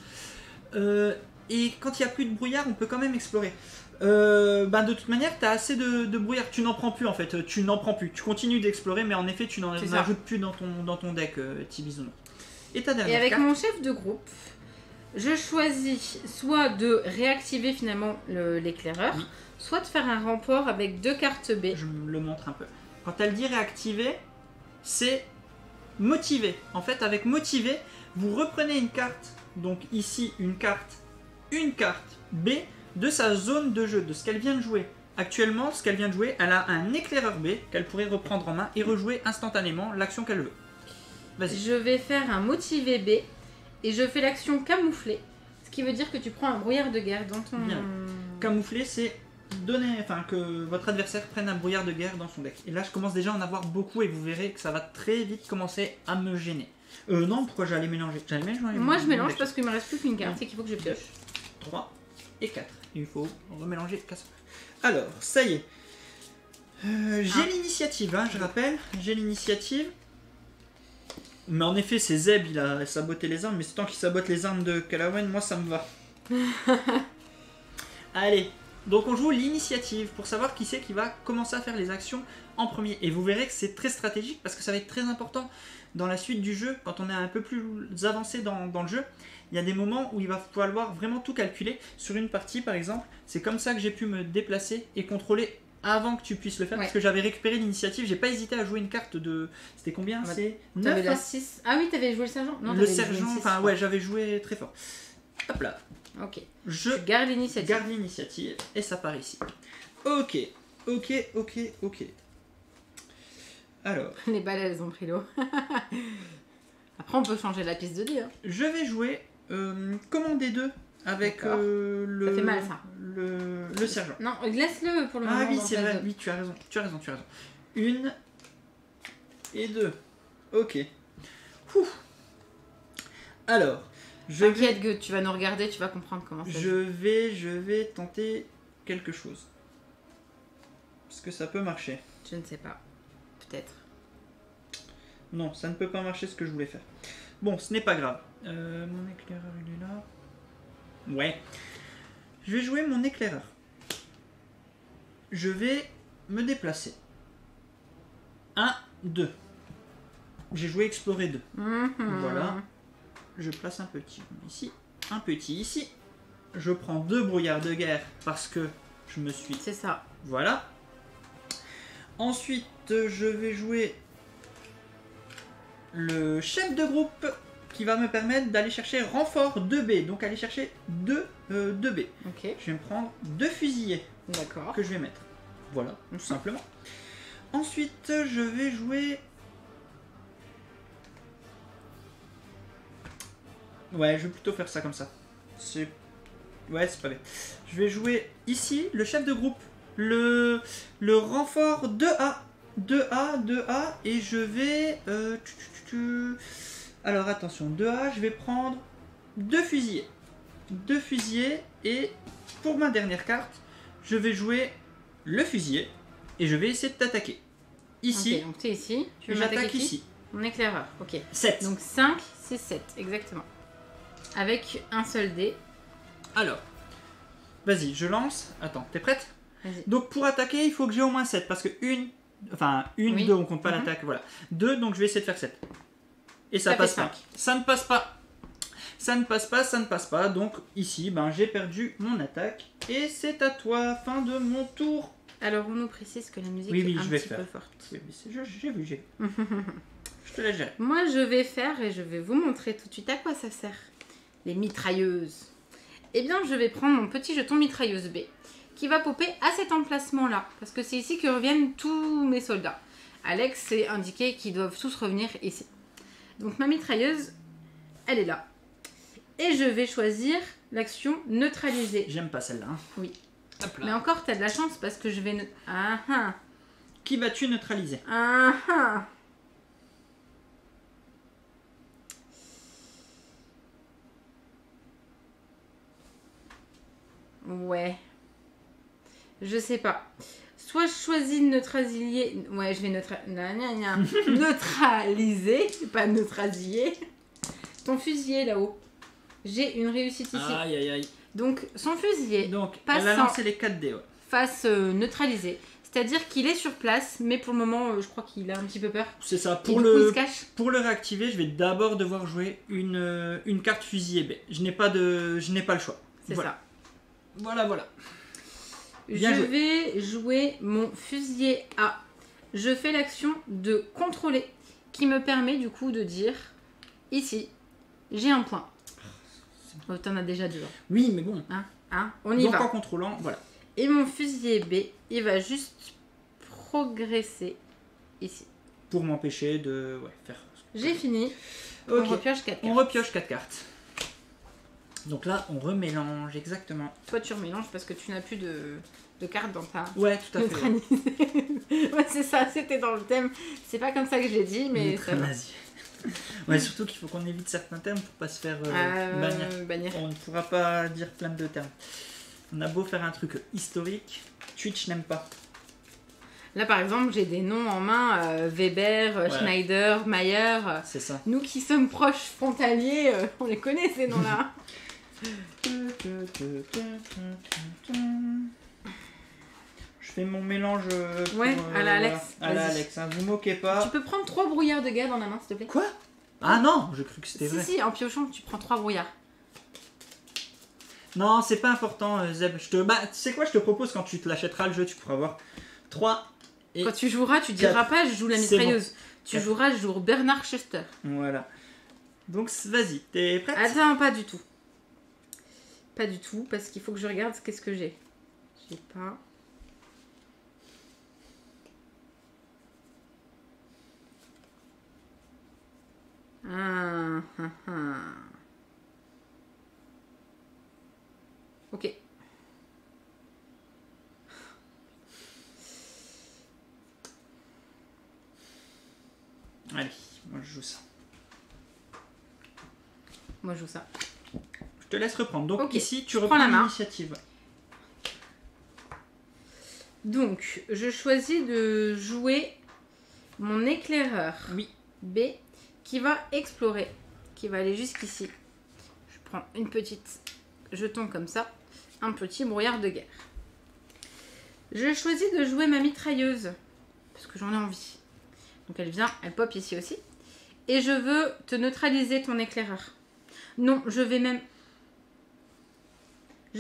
Et quand il n'y a plus de brouillard, on peut quand même explorer. De toute manière, tu as assez de brouillard. Tu n'en prends plus en fait. Tu n'en prends plus. Tu continues d'explorer, mais en effet, tu n'en ajoutes plus dans ton deck, petit bisounours. Et ta dernière avec carte. mon chef de groupe, je choisis soit de réactiver finalement l'éclaireur, soit de faire un remport avec 2 cartes B. Je me le montre un peu. Quand elle dit réactiver, c'est motiver. En fait, avec motiver, vous reprenez une carte, donc ici une carte B de sa zone de jeu, de ce qu'elle vient de jouer. Actuellement, ce qu'elle vient de jouer, elle a un éclaireur B qu'elle pourrait reprendre en main et rejouer instantanément l'action qu'elle veut. Vas-y. Je vais faire un motivé B et je fais l'action camoufler, ce qui veut dire que tu prends un brouillard de guerre dans ton... Bien. Camoufler, c'est que votre adversaire prenne un brouillard de guerre dans son deck. Et là, je commence déjà à en avoir beaucoup et vous verrez que ça va très vite commencer à me gêner. Non, pourquoi j'allais mélanger? Moi, je mélange parce qu'il me reste plus qu'une carte, c'est qu'il faut que je pioche. 3 et 4. Il faut remélanger 4. Alors, ça y est. J'ai l'initiative, je rappelle. J'ai l'initiative. Mais en effet, c'est Zeb, il a saboté les armes. Mais c'est tant qu'il sabote les armes de Calawan, moi ça me va. Allez. Donc on joue l'initiative pour savoir qui c'est qui va commencer à faire les actions en premier. Et vous verrez que c'est très stratégique parce que ça va être très important dans la suite du jeu. Quand on est un peu plus avancé dans le jeu, il y a des moments où il va falloir vraiment tout calculer. Sur une partie par exemple, c'est comme ça que j'ai pu me déplacer et contrôler avant que tu puisses le faire. Parce que j'avais récupéré l'initiative, j'ai pas hésité à jouer une carte de... C'était combien? C'est 9. T'avais la 6. Ah oui, t'avais joué le sergent? Non, le sergent, enfin ouais, j'avais joué très fort. Hop là. Ok. Je garde l'initiative. Garde l'initiative et ça part ici. Ok. Alors. Les balles, elles ont pris l'eau. Après, on peut changer la piste de dés. Hein. Je vais jouer commander 2 avec le. Ça fait mal ça. Le sergent. Non, laisse-le pour le moment. Ah oui, c'est vrai. Oui, tu as raison. 1 et 2. Ok. Ouf. Alors. T'inquiète, Gueux, tu vas nous regarder, tu vas comprendre comment ça je vais tenter quelque chose. Parce que ça peut marcher. Je ne sais pas. Peut-être. Non, ça ne peut pas marcher ce que je voulais faire. Bon, ce n'est pas grave. Mon éclaireur, il est là. Ouais. Je vais jouer mon éclaireur. Je vais me déplacer. 1, 2. J'ai joué explorer 2. Voilà. Je place un petit ici, un petit ici. Je prends 2 brouillards de guerre parce que je me suis... C'est ça. Voilà. Ensuite, je vais jouer le chef de groupe qui va me permettre d'aller chercher renfort 2B. Donc aller chercher 2 B. Ok. Je vais me prendre 2 fusillés. D'accord. Que je vais mettre. Voilà, tout simplement. Ensuite, je vais jouer... Ouais, je vais plutôt faire ça comme ça. Ouais, c'est pas bête. Je vais jouer ici, le chef de groupe, le renfort 2A. 2A, et je vais... Alors attention, 2A, je vais prendre 2 fusillés. 2 fusillés, et pour ma dernière carte, je vais jouer le fusillé, et je vais essayer de t'attaquer. Ici, okay, donc t'es ici, tu veux m'attaquer ici. Mon éclaireur, ok. 7. Donc 5, c'est 7, exactement. Avec un seul dé. Alors, vas-y, je lance. Attends, t'es prête? Vas-y. Donc pour attaquer, il faut que j'ai au moins 7. Parce que 2, on compte pas l'attaque. Voilà. 2, donc je vais essayer de faire 7. Et ça passe pas. Ça ne passe pas. Ça ne passe pas. Donc ici, j'ai perdu mon attaque. Et c'est à toi, fin de mon tour. Alors on nous précise que la musique est un petit peu forte. Oui, j'ai vu. Je te la gère. Moi je vais faire et je vais vous montrer tout de suite à quoi ça sert. Les mitrailleuses. Eh bien, je vais prendre mon petit jeton mitrailleuse B qui va popper à cet emplacement-là. Parce que c'est ici que reviennent tous mes soldats. Alex s'est indiqué qu'ils doivent tous revenir ici. Donc ma mitrailleuse, elle est là. Et je vais choisir l'action neutraliser. J'aime pas celle-là. Hein. Oui. Hop là. Mais encore, tu as de la chance parce que je vais... Qui vas-tu neutraliser? Ah, ah. Ouais. Je sais pas. Soit je choisis de neutraliser... Ouais, je vais neutraliser, pas neutraliser. Ton fusilier là-haut. J'ai une réussite ici. Aïe, aïe, aïe. Donc, son fusilier Donc, passe elle a sans lancé les 4 dés, ouais. face neutralisé. C'est-à-dire qu'il est sur place, mais pour le moment, je crois qu'il a un petit peu peur. C'est ça. Et du coup, il se cache. Pour le réactiver, je vais d'abord devoir jouer une carte fusilier B. Je n'ai pas le choix. C'est Voilà. ça. Voilà. Je Bien joué. vais jouer mon fusilier A. Je fais l'action de contrôler, qui me permet du coup de dire, ici, j'ai un point. Oh, t'en as déjà deux. Oui, mais bon. On y Donc va. en contrôlant, voilà. Et mon fusilier B, il va juste progresser ici. Pour m'empêcher de faire... J'ai fini. Ok. On repioche 4 On cartes. repioche 4 cartes. Donc là, on remélange exactement. Toi, tu remélanges parce que tu n'as plus de cartes dans ta... Ouais, tout à fait. Ouais. neutralisée. Ouais, c'est ça, c'était dans le thème. C'est pas comme ça que je l'ai dit, mais ça va. Nazi. Ouais, surtout qu'il faut qu'on évite certains termes pour pas se faire bannir. On ne pourra pas dire plein de termes. On a beau faire un truc historique, Twitch n'aime pas. Là, par exemple, j'ai des noms en main, Weber, Ouais. Schneider, Mayer. C'est ça. Nous qui sommes proches frontaliers, on les connaît ces noms-là. Je fais mon mélange pour, Ouais, à la Alex. voilà. À la Vas-y. Alex, hein, vous moquez pas. Tu peux prendre 3 brouillards de guerre dans la main, s'il te plaît? Quoi? Ah non, je cru que c'était vrai. Si, en piochant, tu prends 3 brouillards. Non, c'est pas important, Zeb. Tu sais quoi, je te propose quand tu te l'achèteras le jeu, tu pourras avoir 3 et... Quand tu joueras, tu diras Quatre. pas je joue la C'est mitrailleuse. Tu Quatre. joueras, je joue Bernard Chester. Voilà. Donc vas-y, t'es prête? Attends, pas du tout. Pas du tout, parce qu'il faut que je regarde qu'est-ce que j'ai. J'ai pas... Ah. Ok. Allez, moi je joue ça. Moi, je joue ça. Je te laisse reprendre. Donc Ok, ici, tu je prends reprends la main. l'initiative. Donc, je choisis de jouer mon éclaireur Oui. B qui va explorer, qui va aller jusqu'ici. Je prends une petite jeton comme ça, un petit brouillard de guerre. Je choisis de jouer ma mitrailleuse parce que j'en ai envie. Donc elle vient, elle pop ici aussi. Et je veux te neutraliser ton éclaireur. Non, je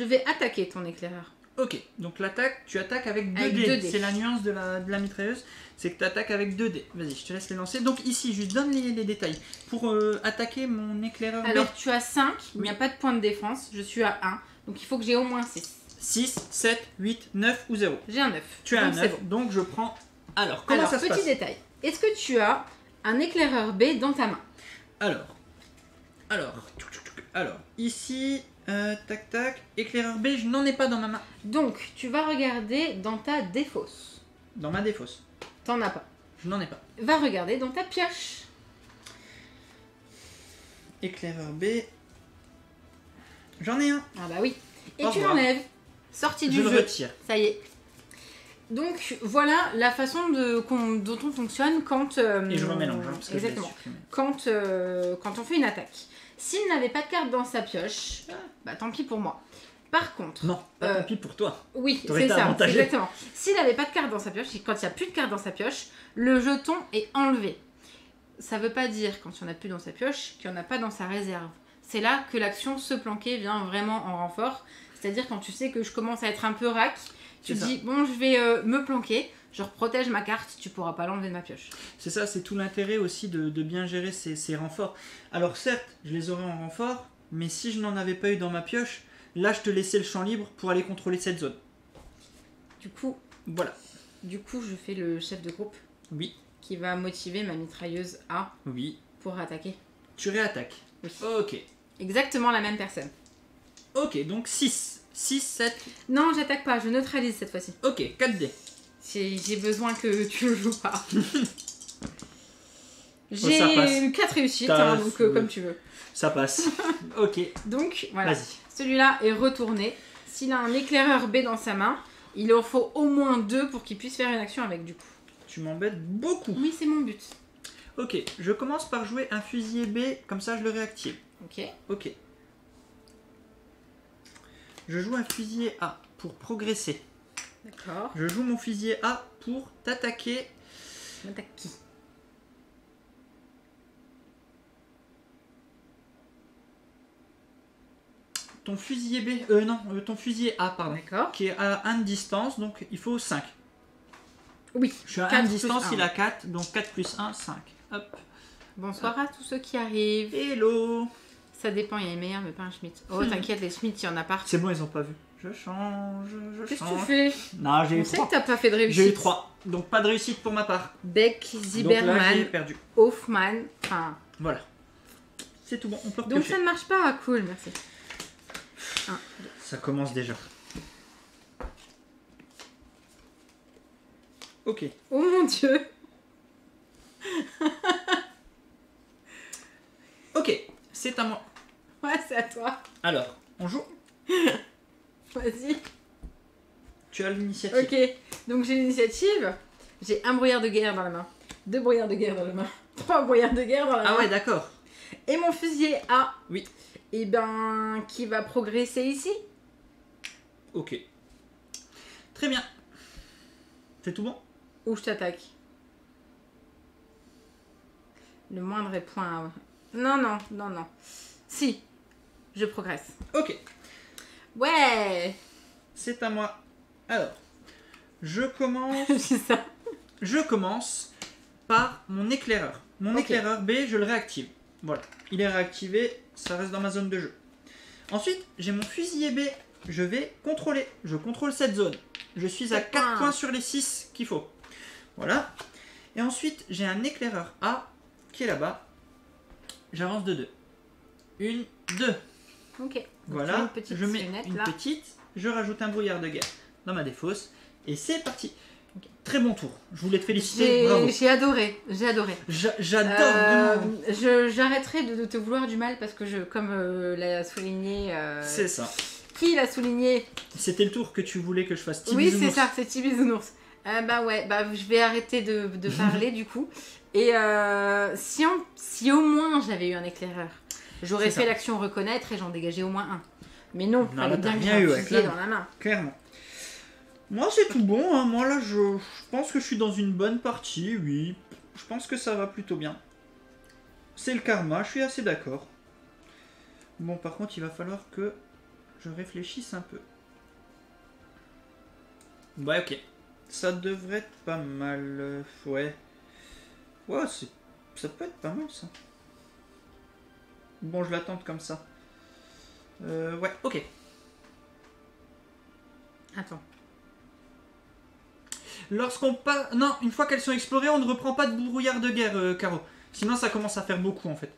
vais attaquer ton éclaireur. Ok, donc l'attaque, tu attaques avec 2 Avec dés. 2 dés. C'est la nuance de la mitrailleuse, c'est que tu attaques avec 2 dés. Vas-y, je te laisse les lancer. Donc ici, je donne les détails. Pour attaquer mon éclaireur B, Alors tu as 5, il n'y a Oui. pas de point de défense, je suis à 1. Donc il faut que j'ai au moins 6. 6, 7, 8, 9 ou 0. J'ai un 9. Tu as un donc 9, c'est bon. donc je prends... Alors, comment Alors, ça se petit passe? détail. Est-ce que tu as un éclaireur B dans ta main? Alors, ici, tac tac, éclaireur B, je n'en ai pas dans ma main. Donc, tu vas regarder dans ta défausse. Dans ma défausse, T'en as pas. je n'en ai pas. Va regarder dans ta pioche. Éclaireur B, j'en ai un. Ah bah oui. Et Au tu revoir. l'enlèves. Sortie du Je le jeu. retire. Ça y est. Donc, voilà la façon dont on fonctionne quand... Et je remélange, hein, parce que exactement. je l'ai supprimé. Quand on fait une attaque. S'il n'avait pas de carte dans sa pioche, bah tant pis pour moi. Par contre... Non, pas tant pis pour toi. Oui, T'aurais c'est été ça, avantagé. exactement. S'il n'avait pas de carte dans sa pioche, et quand il n'y a plus de carte dans sa pioche, le jeton est enlevé. Ça veut pas dire, quand il n'y en a plus dans sa pioche, qu'il n'y en a pas dans sa réserve. C'est là que l'action se planquer vient vraiment en renfort. C'est-à-dire quand tu sais que je commence à être un peu rack, tu te C'est ça. dis, bon, je vais me planquer, je protège ma carte, tu pourras pas l'enlever de ma pioche. C'est ça, c'est tout l'intérêt aussi de bien gérer ces renforts. Alors certes, je les aurais en renfort, mais si je n'en avais pas eu dans ma pioche, là je te laissais le champ libre pour aller contrôler cette zone. Du coup, Voilà. je fais le chef de groupe Oui, qui va motiver ma mitrailleuse A oui. pour attaquer. Tu réattaques. Oui. Ok. Exactement la même personne. Ok, donc 6. 6, 7. Non, j'attaque pas, je neutralise cette fois-ci. Ok, 4 dés. J'ai besoin que tu le joues pas. ça passe. J'ai 4 réussites, T'as- donc comme tu veux. Ça passe. Ok, Donc voilà. vas-y. Celui-là est retourné. S'il a un éclaireur B dans sa main, il en faut au moins 2 pour qu'il puisse faire une action avec du coup. Tu m'embêtes beaucoup. Oui, c'est mon but. Ok, je commence par jouer un fusilier B, comme ça je le réactive. Ok. Ok. Je joue un fusilier A pour progresser. D'accord. Je joue mon fusilier A pour t'attaquer. M'attaque qui? Ton fusilier B, ton fusilier A, pardon. D'accord. Qui est à 1 de distance, donc il faut 5. Oui. Je suis à 4 1 de plus distance, 1. il a 4, donc 4 plus 1, 5. Hop. Bonsoir à tous ceux qui arrivent. Hello. Ça dépend, il y a les meilleurs, mais pas un Schmitt. Oh, t'inquiète, les Schmitt, il y en a partout. C'est bon, ils ont pas vu. Je change, Qu'est-ce que change. tu fais? Non, j'ai eu On sait 3. que t'as pas fait de réussite. J'ai eu 3, donc pas de réussite pour ma part. Beck, Donc là, j'ai Zimmerman, perdu. Hoffman. Enfin. Voilà. C'est tout bon, on peut Donc repiocher. ça ne marche pas. Cool, merci. Ça commence déjà. Ok. Oh mon dieu. Ok, c'est à moi. Ouais, c'est à toi. Alors, on joue. Vas-y. Tu as l'initiative. Ok. Donc j'ai l'initiative. J'ai un brouillard de guerre dans la main. 2 brouillards de guerre dans la main. 3 brouillards de guerre dans la main. Ah ouais, d'accord. Et mon fusilier A. Oui. Et ben, qui va progresser ici. Ok. Très bien. C'est tout bon? Ou je t'attaque. Le moindre point. Non, non, non, non. Si. Je progresse. Ok, Ouais. c'est à moi. Alors, je commence. C'est ça. Je commence par mon éclaireur. Mon Ok. éclaireur B, je le réactive. Voilà, il est réactivé, ça reste dans ma zone de jeu. Ensuite, j'ai mon fusilier B, je vais contrôler. Je contrôle cette zone. Je suis à 4 points sur les 6 qu'il faut. Voilà. Et ensuite, j'ai un éclaireur A qui est là-bas. J'avance de 2. 1, 2. Ok. Donc, Voilà, une petite je mets lunette, une là. petite, je rajoute un brouillard de guerre dans ma défausse, et c'est parti. Très bon tour, je voulais te féliciter, bravo. J'ai adoré, j'ai adoré. J'adore vraiment. J'arrêterai de te vouloir du mal parce que comme l'a souligné. C'est ça. Qui l'a souligné? C'était le tour que tu voulais que je fasse. Oui, c'est ça, c'est Tibisounours. Bah ouais, bah je vais arrêter de parler du coup. Et si au moins j'avais eu un éclaireur, j'aurais C'est fait ça. l'action reconnaître et j'en dégageais au moins un. Mais non, Non, fallait là, bien t'as que rien j'ai eu, un ouais, fusilier clairement. dans la main. Clairement. Moi, c'est tout bon, hein. Moi là, je pense que je suis dans une bonne partie, oui. Je pense que ça va plutôt bien. C'est le karma, je suis assez d'accord. Bon, par contre, il va falloir que je réfléchisse un peu. Ouais, ok. Ça devrait être pas mal. Ouais. Ouais, ça peut être pas mal, ça. Bon, je la tente comme ça. Ouais, ok. Attends. Lorsqu'on passe... Non, une fois qu'elles sont explorées, on ne reprend pas de brouillard de guerre, Caro. Sinon, ça commence à faire beaucoup, en fait.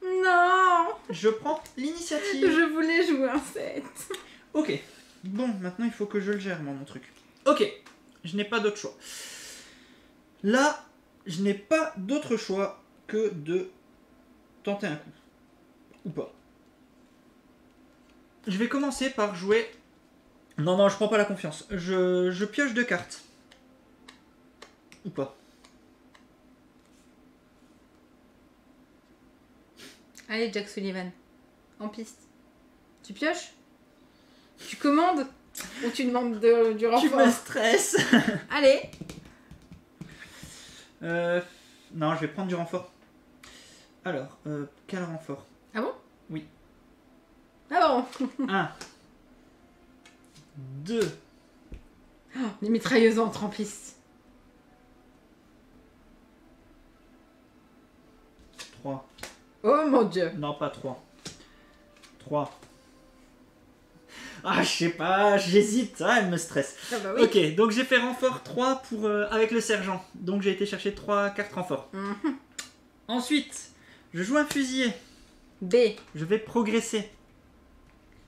Non, Je prends l'initiative. je voulais jouer un 7. Ok. Bon, maintenant, il faut que je le gère, moi, mon truc. Ok. Je n'ai pas d'autre choix. Là, je n'ai pas d'autre choix que de tenter un coup. Ou pas. Je vais commencer par jouer... Non, je prends pas la confiance. Je pioche 2 cartes. Ou pas. Allez, Jack Sullivan. En piste. Tu pioches? Tu commandes? Ou tu demandes du Tu renfort? me stresses. Allez. Non, je vais prendre du renfort. Alors, quel renfort? Ah bon? Oui. Ah bon? 1, 2, Les mitrailleuses entrent en piste. 3. Oh mon dieu. Non, pas 3. 3. Ah, je sais pas, j'hésite. Ah, elle me stresse. Ah bah oui. Ok, donc j'ai fait renfort 3 pour, avec le sergent. Donc j'ai été chercher 3 cartes renfort. Mhm. Ensuite, je joue un fusilier. B. Je vais progresser.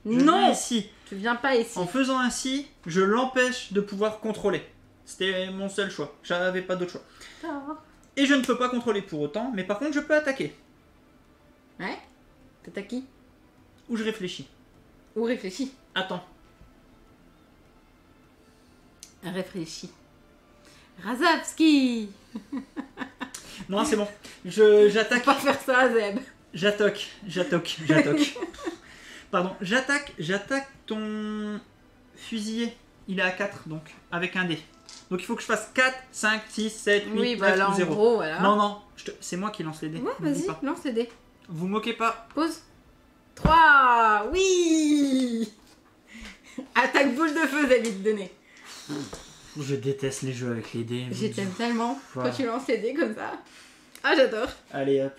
Je viens Non. ici. Tu viens pas ici. En faisant ainsi, je l'empêche de pouvoir contrôler. C'était mon seul choix. J'avais pas d'autre choix. Oh. Et je ne peux pas contrôler pour autant, mais par contre je peux attaquer. Ouais. T'attaques qui? Ou je réfléchis. Ou réfléchis. Attends. Réfléchis. Razavski. Non, c'est bon. Faut J'attaque. pas faire ça, Zeb. J'attaque. Pardon, j'attaque ton fusilier. Il est à 4, donc, avec un dé. Donc il faut que je fasse 4, 5, 6, 7, 8, Oui, 9 bah là, ou en 0. gros, voilà. Non, c'est moi qui lance les dés. Ouais, n'oublie vas-y, pas. lance les dés. Vous moquez pas. Pause. 3. Oui. Attaque boule de feu, David, donné. Je déteste les jeux avec les dés. Je t'aime tellement Voilà. quand tu lances les dés comme ça. Ah, j'adore. Allez hop,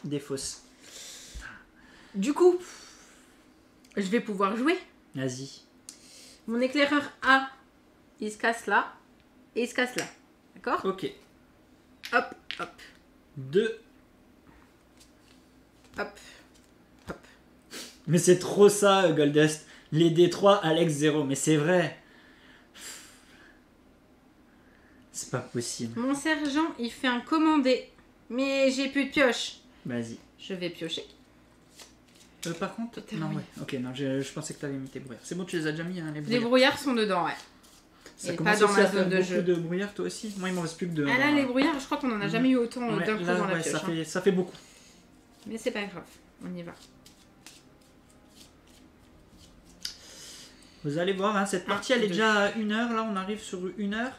des fausses. Du coup, je vais pouvoir jouer. Vas-y. Mon éclaireur A, il se casse là. Et il se casse là. D'accord? Ok. Hop, hop, 2. hop, hop. Mais c'est trop ça, Goldust. Les D3, Alex 0. Mais c'est vrai. C'est pas possible. Mon sergent, il fait un commandé. Mais j'ai plus de pioche. Vas-y. Je vais piocher. Par contre... Putain, Non, oui. ouais. Ok, non, je pensais que t'avais mis tes brouillards. C'est bon, tu les as déjà mis, hein, les Les brouillards. brouillards sont dedans, ouais. Ça et commence pas dans aussi à ma faire zone de beaucoup jeu. de brouillards, toi aussi. Moi, il m'en reste plus que 2. Ah là, les brouillards, je crois qu'on en a jamais eu autant Ouais, d'un coup là, dans la ouais, pioche. hein. ça fait beaucoup. Mais c'est pas grave, on y va. Vous allez voir, hein, cette partie, elle est 2. déjà à 1 heure. Là, on arrive sur 1 heure.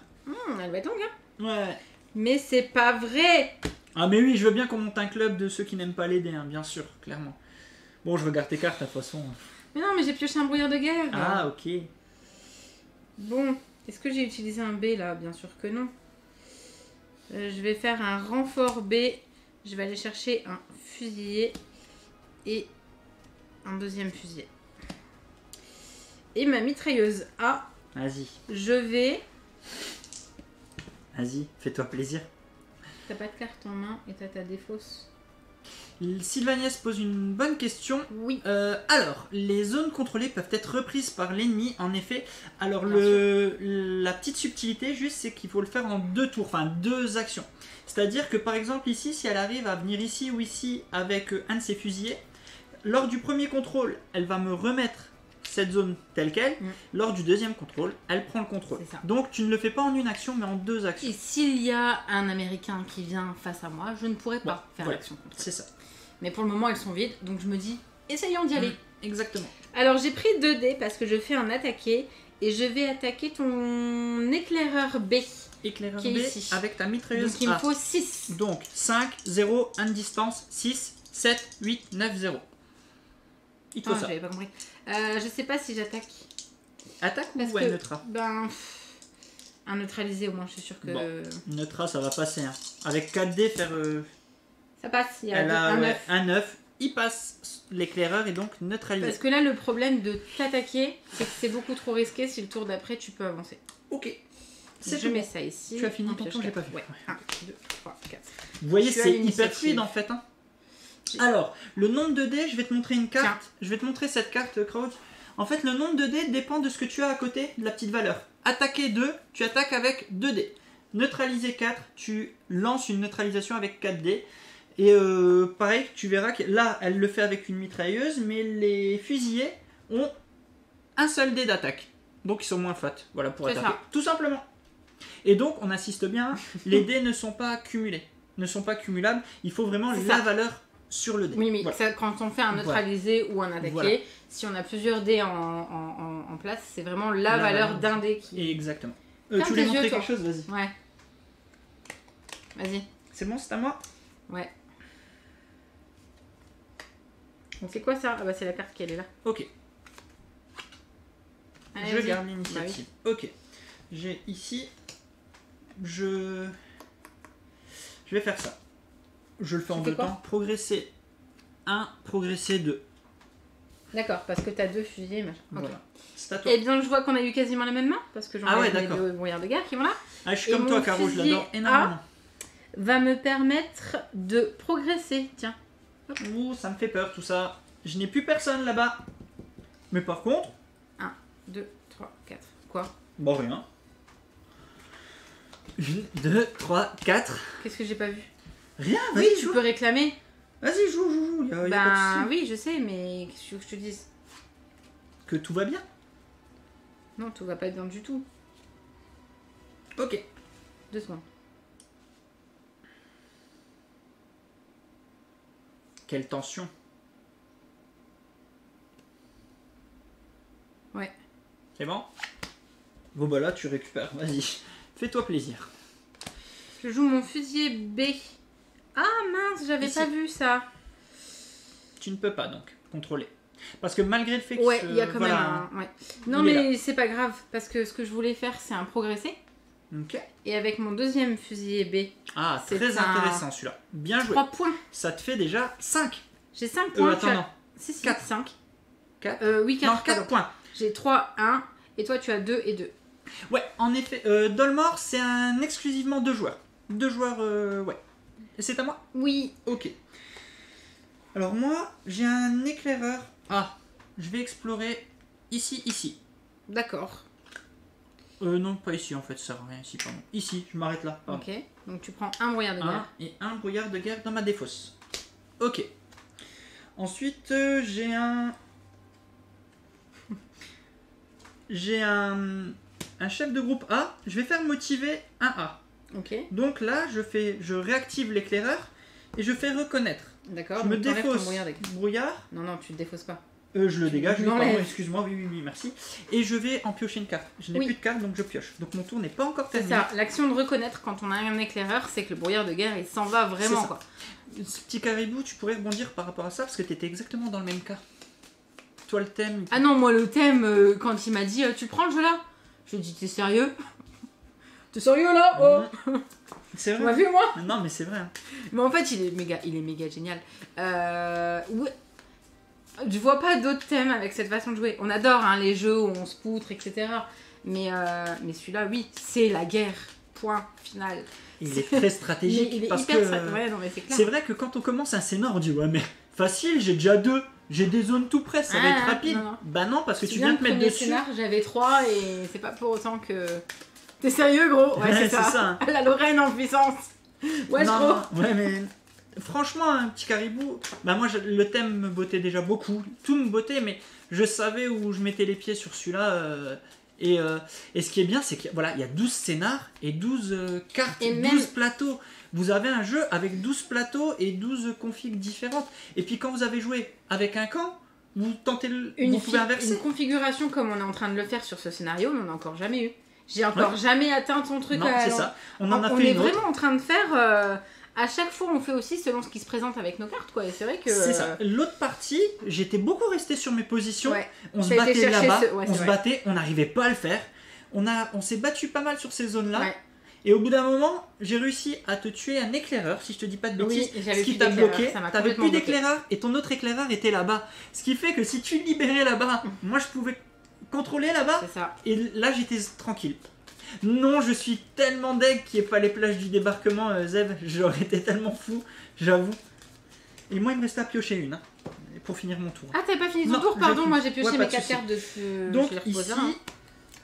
Elle va être longue, hein. Ouais. Mais c'est pas vrai. Ah, mais oui, je veux bien qu'on monte un club de ceux qui n'aiment pas les dés, hein, bien sûr, clairement. Bon, je regarde tes cartes, de toute façon. Mais non, mais j'ai pioché un brouillard de guerre. Ah, ok. Bon, est-ce que j'ai utilisé un B là? Bien sûr que non. Je vais faire un renfort B. Je vais aller chercher un fusilier et un deuxième fusilier. Et ma mitrailleuse A, Vas-y, je vais... vas-y, fais-toi plaisir. T'as pas de carte en main et t'as ta défausse. Sylvania se pose une bonne question. Oui. Alors, les zones contrôlées peuvent être reprises par l'ennemi, en effet. Alors, Bien la petite subtilité, juste, c'est qu'il faut le faire en 2 tours, enfin 2 actions. C'est-à-dire que, par exemple, ici, si elle arrive à venir ici ou ici avec un de ses fusillés, lors du premier contrôle, elle va me remettre cette zone telle qu'elle. Lors du deuxième contrôle, elle prend le contrôle. C'est ça. Donc, tu ne le fais pas en une action, mais en 2 actions. Et s'il y a un Américain qui vient face à moi, je ne pourrai pas Ouais, faire voilà. l'action contre. C'est ça. Mais pour le moment, elles sont vides, donc je me dis, essayons d'y aller. Exactement. Alors j'ai pris 2 dés parce que je fais un attaqué et je vais attaquer ton éclaireur B. Éclaireur Qui est B ici. avec ta mitrailleuse Donc il me A. faut 6. Donc 5, 0, 1 de distance, 6, 7, 8, 9, 0. Il te faut ça. J'avais pas compris. Je sais pas si j'attaque. Attaque Parce ou que, un neutra? Ben, un neutralisé au moins, je suis sûre que... Bon. Neutra, ça va passer. Hein. Avec 4D, faire... Ça passe, il y a elle a un ouais, 9. un 9. Il passe l'éclaireur et donc neutralisé. Parce que là, le problème de t'attaquer, c'est que c'est beaucoup trop risqué si le tour d'après, tu peux avancer. Ok. Je tout mets bon. ça ici. Tu as fini en ton pioche tour, j'ai 4. pas vu. Ouais. 1, 2, 3, 4. Vous voyez, Je suis à c'est hyper l'initiative. fluide en fait. Hein. Alors, le nombre de dés, je vais te montrer une carte. Tiens. Je vais te montrer cette carte, Crouch. En fait, le nombre de dés dépend de ce que tu as à côté de la petite valeur. Attaquer 2, tu attaques avec 2 dés. Neutraliser 4, tu lances une neutralisation avec 4 dés. Et pareil, tu verras que là, elle le fait avec une mitrailleuse, mais les fusillés ont un seul dé d'attaque. Donc ils sont moins fat, voilà, pour C'est attaquer. ça. Tout simplement. Et donc, on assiste bien, les dés ne sont pas cumulés, ne sont pas cumulables. Il faut vraiment C'est la ça. valeur sur le dé. Oui, mais Voilà. ça, quand on fait un neutralisé ou un attaqué, Voilà. si on a plusieurs dés en place, c'est vraiment la valeur d'un dé qui... Exactement. Ferme Tu voulais tes montrer yeux, toi. quelque chose? Vas-y. Ouais. Vas-y. C'est bon, c'est à moi? Ouais. Donc c'est quoi ça? Ah bah c'est la carte qui elle est là. Ok. Allez, Je vas-y. garde l'initiative. Ok. J'ai ici... Je vais faire ça. Je le fais en fais 2 quoi? temps. Progresser 1, progresser 2. D'accord, parce que t'as 2 fusils, machin. Ok. Voilà. C'est à toi. Eh bien, je vois qu'on a eu quasiment la même main, parce que j'en Ah ouais, ai mes d'accord. 2 brouillards de guerre qui vont là. Ah, je suis Et comme toi, mon Caro, je fusilier l'adore énormément. Va me permettre de progresser. Tiens. Ouh, ça me fait peur tout ça. Je n'ai plus personne là-bas. Mais par contre... 1, 2, 3, 4. Quoi? Bon, rien. 1, 2, 3, 4. Qu'est-ce que j'ai pas vu? Rien, Oui, vas-y, tu joue. peux réclamer. Vas-y, joue. Y a pas de Ben souci. oui, je sais, mais qu'est-ce que tu veux que je te dise? Que tout va bien. Non, tout va pas bien du tout. Ok. 2 secondes. Quelle tension. Ouais. C'est bon? Bon bah là tu récupères, vas-y. Fais-toi plaisir. Je joue mon fusilier B. Ah mince, j'avais Ici. pas vu ça. Tu ne peux pas donc contrôler. Parce que malgré le fait que... Ouais, il y a quand voilà, même un... Ouais. Non il est mais c'est pas grave, parce que ce que je voulais faire, c'est un progressé. Ok. Et avec mon deuxième fusilier B, Ah, C'est très un- intéressant celui-là. Bien joué. 3 points. Ça te fait déjà 5. J'ai 5 points. Attends, non. Si, 4. 5. 4 Oui, 4. Non, 4 points. J'ai 3, 1. Et toi, tu as 2 et 2. Ouais, en effet, Dolmor, c'est un exclusivement 2 joueurs. 2 joueurs, ouais. Et c'est à moi? Oui. Ok. Alors moi, j'ai un éclaireur. Ah, je vais explorer ici. D'accord. Non, pas ici en fait, ça sert à rien ici, pardon. Ici, je m'arrête là. Pardon. Ok. Donc tu prends un brouillard de Un guerre. et un brouillard de guerre dans ma défausse. Ok. Ensuite, j'ai un... J'ai un chef de groupe A. Je vais faire motiver un A. Ok. Donc là, je réactive l'éclaireur et je fais reconnaître. D'accord. Je me donc t'enlèves ton défausse brouillard de guerre. brouillard. Non, non, tu le défausses pas. Je le dégage, Tu oui, pardon, l'enlèves. excuse-moi, oui, merci. Et je vais en piocher une carte. Je n'ai Oui. plus de carte, donc je pioche. Donc mon tour n'est pas encore C'est terminé. ça. L'action de reconnaître quand on a un éclaireur, c'est que le brouillard de guerre, il s'en va vraiment, C'est ça. quoi. Ce petit caribou, tu pourrais rebondir par rapport à ça, parce que tu étais exactement dans le même cas. Toi, le thème... Ah non, moi, le thème, quand il m'a dit tu prends le jeu là, je lui ai dit t'es sérieux? T'es sérieux là? Oh, C'est tu m'as vrai. vu moi? Non, mais c'est vrai. Hein. Mais en fait, il est méga génial. Ouais. Je vois pas d'autres thèmes avec cette façon de jouer. On adore hein, les jeux où on se poutre, etc. Mais celui-là, oui, c'est la guerre. Point final. Il est très stratégique, Il est parce hyper que... ouais, non, mais c'est clair. C'est vrai que quand on commence un scénar, on dit ouais mais facile, j'ai déjà 2, j'ai des zones tout près, ça va être rapide. Non. Bah non, parce que tu viens viens te mettre premier dessus. scénar, j'avais 3 et c'est pas pour autant que... T'es sérieux gros? Ouais, c'est ça. ça. La Lorraine en puissance. Ouais, non, gros. ouais mais franchement un petit caribou, bah moi le thème me bottait déjà beaucoup, tout me bottait, mais je savais où je mettais les pieds sur celui-là. Et ce qui est bien, c'est qu'il voilà, y a 12 scénars et 12 cartes, Et 12 même- plateaux. Vous avez un jeu avec 12 plateaux et 12 configs différentes. Et puis quand vous avez joué avec un camp, vous tentez vous pouvez inverser. Une configuration comme on est en train de le faire sur ce scénario, on n'en a encore jamais eu. J'ai encore jamais atteint ton truc. Non, c'est ça. On en a on fait est une autre. vraiment en train de faire... à chaque fois, on fait aussi selon ce qui se présente avec nos cartes, quoi. Et c'est vrai que... C'est ça. L'autre partie, j'étais beaucoup resté sur mes positions. Ouais. On se T'as été battait chercher là-bas, ouais, on c'est se vrai. battait, on n'arrivait pas à le faire. On s'est battu pas mal sur ces zones-là. Ouais. Et au bout d'un moment, j'ai réussi à te tuer un éclaireur, si je te dis pas de bêtises, Oui, j'avais ce qui plus t'a d'éclaireur, bloqué. ça m'a T'avais complètement plus bloqué. d'éclaireur et ton autre éclaireur était là-bas. Ce qui fait que si tu libérais là-bas, moi je pouvais contrôler là-bas C'est ça. et là j'étais tranquille. Non, je suis tellement deg qu'il n'y ait pas les plages du débarquement, Zev. J'aurais été tellement fou, j'avoue. Et moi il me restait à piocher une, hein, pour finir mon tour. Ah, t'avais pas fini ton Non, tour? j'ai Pardon, fini. moi j'ai pioché Ouais, pas mes de 4 souci. cartes de feu. Donc je les repose ici, là.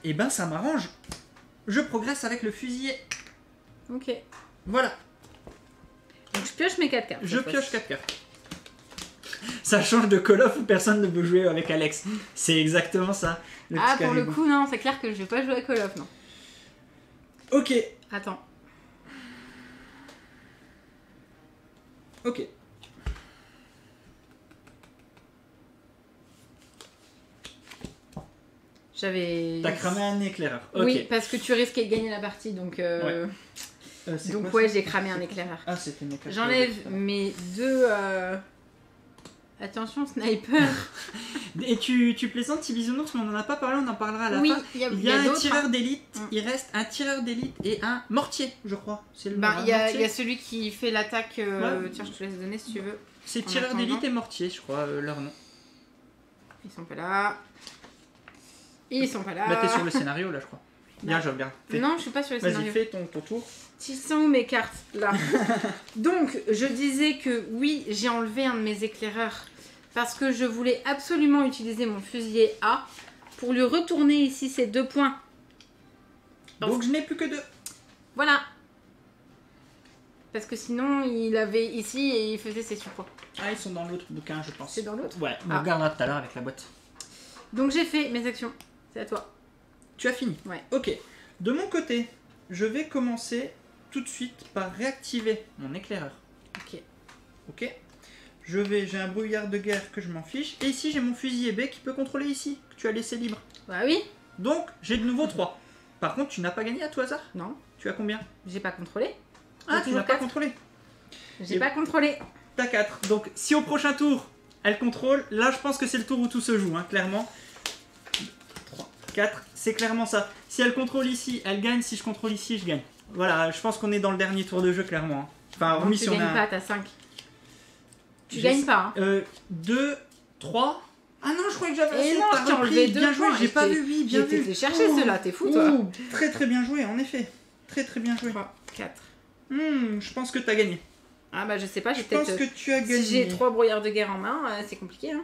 eh ben ça m'arrange. Je progresse avec le fusilier. Ok. Voilà, Donc je pioche mes 4 cartes. je cette pioche fois-ci. 4 cartes. Ça change de Call of où personne ne veut jouer avec Alex. C'est exactement ça. Ah, petit pour le caribou. coup, non, c'est clair que je vais pas jouer à Call of, non. Ok, Attends. ok. J'avais... T'as cramé un éclaireur. Ok. Oui, parce que tu risquais de gagner la partie, donc... C'est donc quoi, ouais, ça j'ai cramé un éclaireur. Ah, c'était une éclaireur. J'enlève mes 2... Attention, sniper. Et tu plaisantes, petit bisounours, mais on en a pas parlé, on en parlera à la Oui, fin. il y a Il y a un d'autres, tireur hein. d'élite, Mm. il reste un tireur d'élite et un mortier, je crois. C'est le Bah, nom, il y, un a mortier. celui qui fait l'attaque... Ouais. Tiens, je te laisse donner si tu veux. C'est en tireur attendant. d'élite et mortier, je crois, leur nom. Ils sont pas là. Ils sont pas là. Bah, t'es sur le scénario là, je crois. Bien, je regarde. Fais. Non, je suis pas sur le Vas-y, scénario. fais ton tour. Ils sont où mes cartes? Là. Donc, je disais que oui, j'ai enlevé un de mes éclaireurs parce que je voulais absolument utiliser mon fusilier A pour lui retourner ici ces 2 points. Parce- Donc je n'ai plus que 2. Voilà. Parce que sinon, il avait ici et il faisait ses supports. Ah, ils sont dans l'autre bouquin, je pense. C'est dans l'autre? Ouais, on Ah. regardera tout à l'heure avec la boîte. Donc j'ai fait mes actions. C'est à toi. Tu as fini? Ouais. Ok. De mon côté, je vais commencer tout de suite par réactiver mon éclaireur. Ok. Ok. J'ai un brouillard de guerre que je m'en fiche. Et ici, j'ai mon fusilier B qui peut contrôler ici, que tu as laissé libre. Bah oui. Donc, j'ai de nouveau 3. Par contre, tu n'as pas gagné à tout hasard? Non. Tu as combien? J'ai pas contrôlé. Ah, tu toujours n'as pas 4. contrôlé. J'ai pas contrôlé. T'as 4. Donc, si au prochain tour, elle contrôle, là, je pense que c'est le tour où tout se joue, hein, clairement. 3, 4, c'est clairement ça. Si elle contrôle ici, elle gagne. Si je contrôle ici, je gagne. Voilà, je pense qu'on est dans le dernier tour de jeu, clairement. Hein. Enfin, Non, remis tu sur gagnes un... pas, t'as 5. Tu J'ai- gagnes pas. Hein. 2, 3... Ah non, je croyais que j'avais Et assez. non, T'as je t'ai repris. enlevé 2 Bien joué, points. j'ai pas vu, oui, bien J'ai vu. été chercher ceux-là, t'es fou toi. Ouh, très très bien joué, en effet. Très très bien joué. 3, 4. Je pense que t'as gagné. Ah bah je sais pas, j'ai Je pense peut-être... que tu as gagné. Si j'ai 3 brouillards de guerre en main, c'est compliqué. Hein.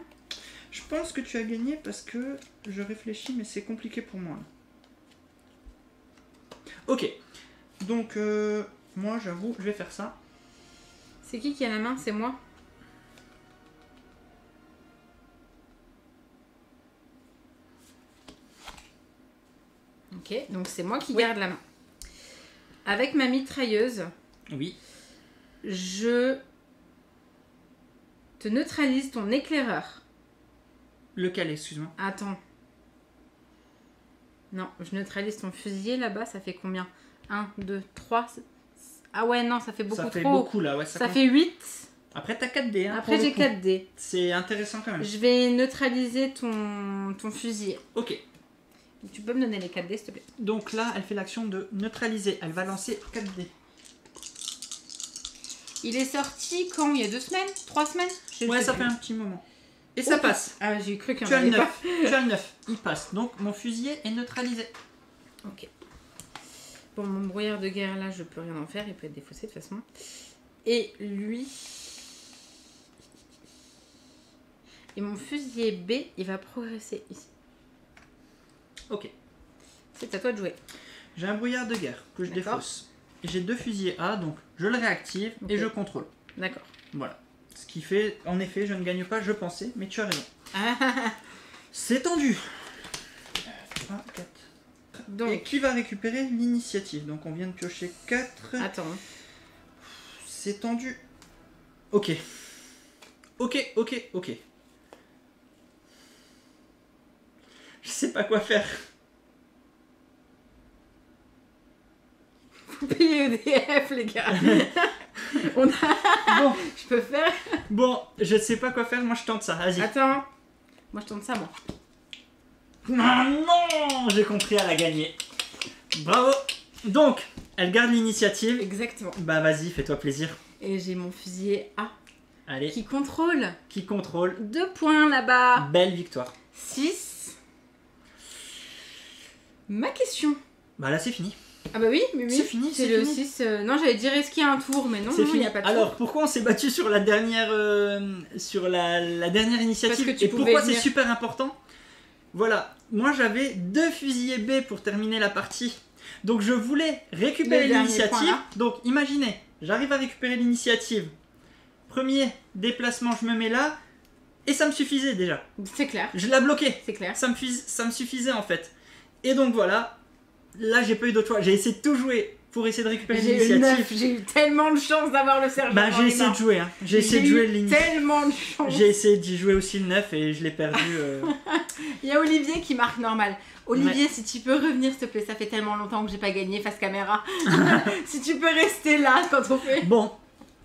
Je pense que tu as gagné parce que je réfléchis, mais c'est compliqué pour moi. Ok. Donc, moi, j'avoue, je vais faire ça. C'est qui a la main? C'est moi. Ok, donc c'est moi qui Oui. garde la main. Avec ma mitrailleuse, Oui. je te neutralise ton éclaireur. Lequel, excuse-moi? Attends. Non, je neutralise ton fusilier là-bas, ça fait combien? 1, 2, 3. Ah ouais, non, ça fait beaucoup Ça fait trop. beaucoup là, ouais. Ça compte. fait 8. Après, t'as 4 dés. Hein, Après, pour le j'ai coup. 4 dés. C'est intéressant quand même. Je vais neutraliser ton fusilier. Ok. Tu peux me donner les 4 dés, s'il te plaît? Donc là, elle fait l'action de neutraliser. Elle va lancer 4 dés. Il est sorti quand? Il y a 2 semaines? 3 semaines? Je Ouais, sais ça plus. fait un petit moment. Et ça Oh, passe. Ah, j'ai cru qu'il y Tu en as le avait 9. pas. Tu as le 9. Il passe. Donc, mon fusilier est neutralisé. Ok. Bon, mon brouillard de guerre, là, je peux rien en faire. Il peut être défaussé, de toute façon. Et lui... Et mon fusilier B, il va progresser ici. Ok. C'est à toi de jouer. J'ai un brouillard de guerre que je D'accord. défausse. Et j'ai 2 fusiliers A, donc je le réactive Ok. et je contrôle. D'accord. Voilà. Ce qui fait, en effet, je ne gagne pas, je pensais, mais tu as raison. Ah, C'est tendu. 3, 4. Et donc, qui va récupérer l'initiative? Donc on vient de piocher 4. attends. C'est tendu. Ok. Ok, ok, ok. Je sais pas quoi faire. Faut payer EDF, les gars. On a... Bon, Je peux faire... bon, je sais pas quoi faire, moi je tente ça, vas-y. Attends. Moi, je tente ça, moi. Ah non, j'ai compris, elle a gagné. Bravo. Donc, elle garde l'initiative. Exactement. Bah vas-y, fais-toi plaisir. Et j'ai mon fusilier A Allez, qui contrôle. qui contrôle? 2 points là-bas. Belle victoire. 6. Ma question. Bah là c'est fini. Ah bah oui, mais oui. C'est fini, C'est c'est le fini. 6. Non, j'allais dire risquer un tour, mais non, C'est non, il fini. n'y a pas de tour. Alors pourquoi on s'est battu sur la dernière, sur la dernière initiative Parce que tu et pourquoi pouvais c'est venir. super important? Voilà, moi j'avais 2 fusiliers B pour terminer la partie. Donc je voulais récupérer Le dernier l'initiative. point, là. Donc imaginez, j'arrive à récupérer l'initiative. Premier déplacement, je me mets là. Et ça me suffisait déjà. C'est clair, Je la bloquais. c'est clair. Ça me suffisait en fait. Et donc voilà. Là j'ai pas eu d'autre choix. J'ai essayé de tout jouer pour essayer de récupérer J'ai eu l'initiative. 9, j'ai eu tellement de chance d'avoir le sergent. Bah dans j'ai les essayé mains. de jouer. Hein. J'ai essayé de jouer eu l'initiative. tellement de chance. J'ai essayé d'y jouer aussi le 9 et je l'ai perdu. Il y a Olivier qui marque normal. Olivier, si tu peux revenir s'il te plaît, ça fait tellement longtemps que j'ai pas gagné face caméra. Si tu peux rester là quand on fait. Bon,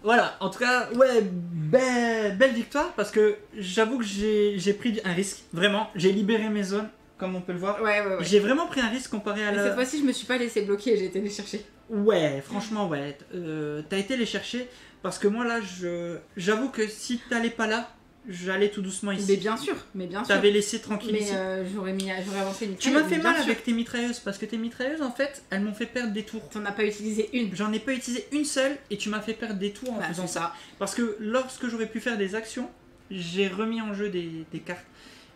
voilà, en tout cas, ouais, belle victoire parce que j'avoue que j'ai pris un risque, vraiment. J'ai libéré mes zones, comme on peut le voir. Ouais. J'ai vraiment pris un risque comparé à Mais la... cette fois-ci, je me suis pas laissé bloquer, j'ai été les chercher. Ouais, franchement, ouais. T'as été les chercher parce que moi là, j'avoue que si t'allais pas là, j'allais tout doucement ici. Mais bien sûr. T'avais laissé tranquille Mais ici. j'aurais avancé une Tu m'as fait bien mal sûr. avec tes mitrailleuses parce que tes mitrailleuses en fait, elles m'ont fait perdre des tours. T'en as pas utilisé une. J'en ai pas utilisé une seule et tu m'as fait perdre des tours en Bah, faisant c'est ça. Parce que lorsque j'aurais pu faire des actions, j'ai remis en jeu des cartes.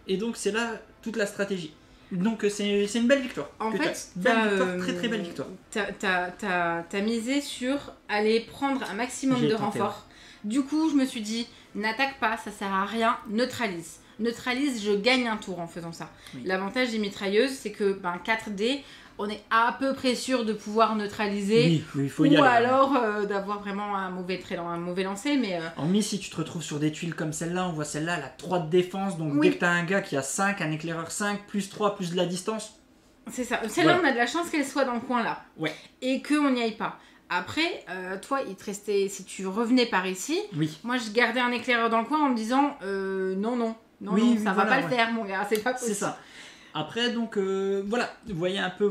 Et donc c'est là toute la stratégie. Donc c'est une belle victoire. En fait, belle victoire, très très belle victoire. T'as misé sur aller prendre un maximum J'ai de tenté, renforts. Du coup, je me suis dit, n'attaque pas, ça sert à rien, neutralise. Neutralise, je gagne un tour en faisant ça. Oui. L'avantage des mitrailleuses, c'est que 4D, on est à peu près sûr de pouvoir neutraliser. Oui, il faut y ou aller. alors d'avoir vraiment un mauvais lancer. Mais En si tu te retrouves sur des tuiles comme celle-là, on voit celle-là, elle a 3 de défense. Donc Oui. dès que tu as un gars qui a 5, un éclaireur 5, plus 3, plus de la distance. c'est ça. Celle-là, Voilà. on a de la chance qu'elle soit dans le coin là. Ouais. Et qu'on n'y aille pas. Après, toi, il te restait. Si tu revenais par ici, Oui. moi je gardais un éclaireur dans le coin en me disant non, Oui, ça voilà, va pas ouais. le faire, mon gars, c'est pas possible. C'est ça. Après, donc, voilà, vous voyez un peu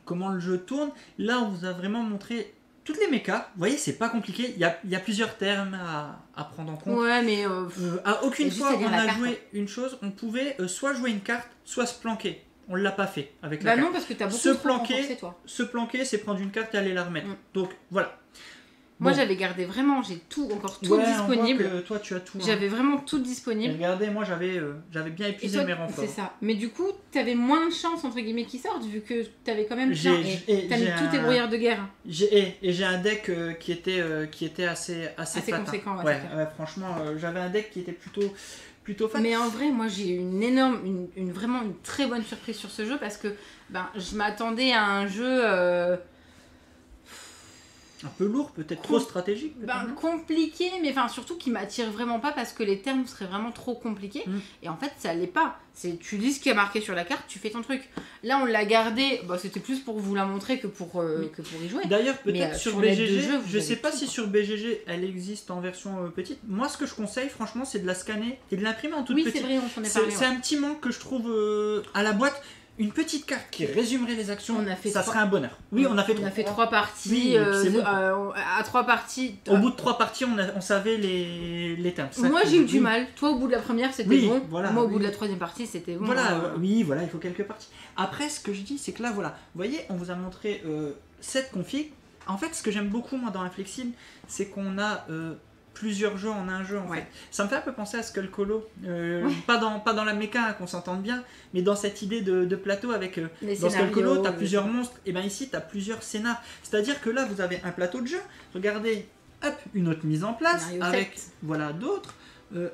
comment le jeu tourne. Là, on vous a vraiment montré toutes les mechas. Vous voyez, c'est pas compliqué. Il y a plusieurs termes à prendre en compte. Ouais, mais. À aucune juste fois, à lire on la a carte. joué une chose. On pouvait soit jouer une carte, soit se planquer. On l'a pas fait avec la Bah carte. non, parce que t'as beaucoup Se trop planquer. renforcé, toi. Se planquer, c'est prendre une carte et aller la remettre. Donc, voilà. Moi, Bon. j'avais gardé vraiment, j'ai encore tout Ouais, disponible. on voit que toi, tu as tout. hein. J'avais vraiment tout Et disponible. regardez, moi, j'avais bien Et épuisé toi, mes renforts. c'est ça. Mais du coup, t'avais moins de chance, entre guillemets, qu'ils sortent, vu que t'avais quand même J'ai- bien. j'ai- T'as mis j'ai tous tes un- brouillards de guerre. J'ai un deck qui était assez Assez fat, hein. conséquent, ouais, Ouais, c'est clair. franchement, j'avais un deck qui était plutôt fat. Mais en vrai, moi j'ai eu vraiment une très bonne surprise sur ce jeu parce que je m'attendais à un jeu Un peu lourd, peut-être trop stratégique. peut-être, non compliqué, mais surtout qui m'attire vraiment pas parce que les termes seraient vraiment trop compliqués. Et en fait, ça l'est pas. Tu lis ce qui est marqué sur la carte, tu fais ton truc. Là, on l'a gardé, c'était plus pour vous la montrer que pour y jouer. D'ailleurs, Mais, peut-être sur sur l'aide de BGG, jeu, vous je avez sais pas tout, si quoi. sur BGG elle existe en version petite. Moi, ce que je conseille, franchement, c'est de la scanner et de l'imprimer en toute Oui, petite. c'est vrai, on s'en est C'est parlé. c'est un petit manque que je trouve à la boîte. Une petite carte qui résumerait les actions, On a fait ça 3. serait un bonheur. Oui, on a fait 3 parties. Oui, c'est bon. À 3 parties. Au bout de 3 parties, on savait les termes. Ça, Moi c'est- j'ai eu du oui. mal. Toi au bout de la première c'était Oui, bon. voilà, Moi au bout oui. de la 3e partie c'était bon. Voilà, oui, voilà, il faut quelques parties. Après, ce que je dis, c'est que là, voilà, vous voyez, on vous a montré cette config. En fait, ce que j'aime beaucoup, moi, dans Inflexible, c'est qu'on a plusieurs jeux en un jeu, en Ouais. fait. Ça me fait un peu penser à Skull Colo. Pas dans la méca, hein, qu'on s'entende bien, mais dans cette idée de plateau avec... Les dans Skull Colo, scénarios, tu as plusieurs monstres, et bien ici, tu as plusieurs scénars. C'est-à-dire que là, vous avez un plateau de jeu. Regardez, hop, une autre mise en place, Scénario avec, 7. voilà, d'autres.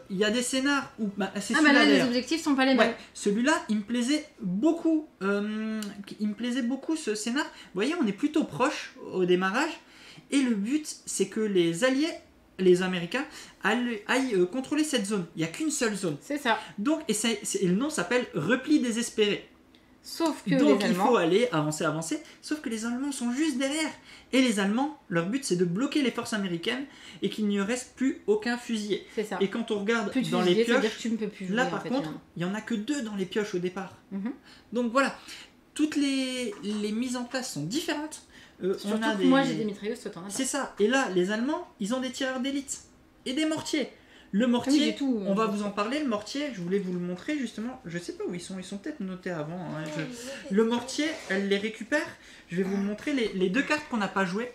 Il y a des scénars où... c'est Ah bah celui-là, là les d'ailleurs. objectifs sont pas les mêmes. Ouais, celui-là, il me plaisait beaucoup. Il me plaisait beaucoup ce scénar. Vous voyez, on est plutôt proche au démarrage. Et le but, c'est que les alliés, les Américains, aillent contrôler cette zone. Il n'y a qu'une seule zone. C'est ça. Donc, et le nom s'appelle Repli désespéré. Sauf que Donc, les il Allemands. faut aller, avancer. Sauf que les Allemands sont juste derrière. Et les Allemands, leur but, c'est de bloquer les forces américaines et qu'il n'y reste plus aucun fusilier. C'est ça. Et quand on regarde Plus de dans fusiliers, les c'est-à-dire pioches, que tu ne peux plus jouer. là, en par fait, contre, finalement. il n'y en a que 2 dans les pioches au départ. Mhm. Donc voilà, toutes les mises en place sont différentes. Surtout on a que moi j'ai des mitrailleuses, toi t'en as pas. C'est ça. Et là, les Allemands, ils ont des tireurs d'élite et des mortiers. Le Ah oui, mortier, j'ai tout. on va vous en parler. Le mortier, je voulais vous le montrer justement. Je sais pas où ils sont peut-être notés avant. hein. Le mortier, elle les récupère. Je vais vous montrer les 2 cartes qu'on n'a pas jouées.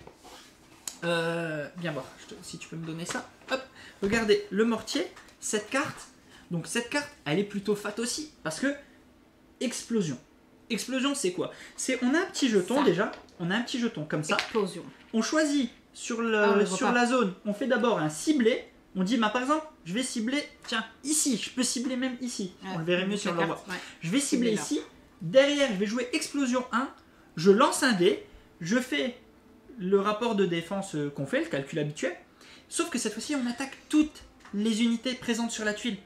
Viens voir, si tu peux me donner ça. Hop, regardez, le mortier, cette carte. Donc cette carte, elle est plutôt fat aussi parce que explosion. Explosion, c'est quoi? On a un petit jeton Ça. déjà. On a un petit jeton comme ça. Explosion. On choisit sur, on les voit pas. la zone. On fait d'abord un ciblé. On dit, par exemple, je vais cibler, tiens, ici. Je peux cibler même ici. On le verrait mieux si on le voit. Ouais. Je vais cibler Cibler là. ici. Derrière, je vais jouer explosion 1. Je lance un dé. Je fais le rapport de défense qu'on fait, le calcul habituel. Sauf que cette fois-ci, on attaque toutes les unités présentes sur la tuile.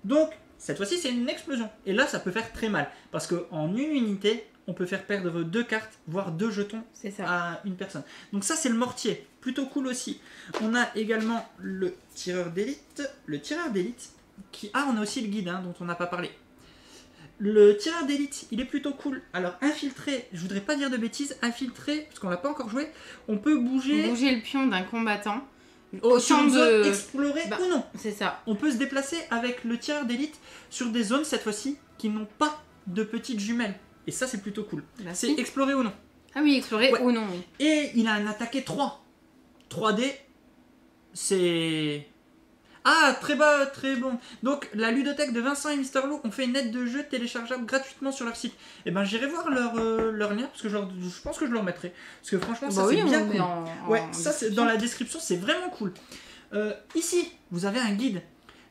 Donc, cette fois-ci, c'est une explosion. Et là, ça peut faire très mal. Parce qu'en une unité, on peut faire perdre 2 cartes, voire 2 jetons C'est ça. à une personne. Donc ça, c'est le mortier. Plutôt cool aussi. On a également le tireur d'élite. Le tireur d'élite, on a aussi le guide, dont on n'a pas parlé. Le tireur d'élite, il est plutôt cool. Alors, infiltré, je voudrais pas dire de bêtises, infiltré, parce qu'on l'a pas encore joué, on peut bouger Bouger le pion d'un combattant. sur Autant une zone de. explorée ou non. C'est ça. On peut se déplacer avec le tireur d'élite sur des zones, cette fois-ci, qui n'ont pas de petites jumelles. Et ça, c'est plutôt cool. Bah, C'est si. explorer ou non. Ah oui, explorer Ouais. ou non. Oui. Et il a un attaqué 3. 3D, c'est... Ah, très bas, très bon. Donc, la ludothèque de Vincent et Mister Lou ont fait une aide de jeu téléchargeable gratuitement sur leur site. Et ben, j'irai voir leur lien, parce que je pense que je le remettrai. Parce que franchement, ça c'est bien cool. Ouais, ça c'est dans la description, c'est vraiment cool. Ici, vous avez un guide.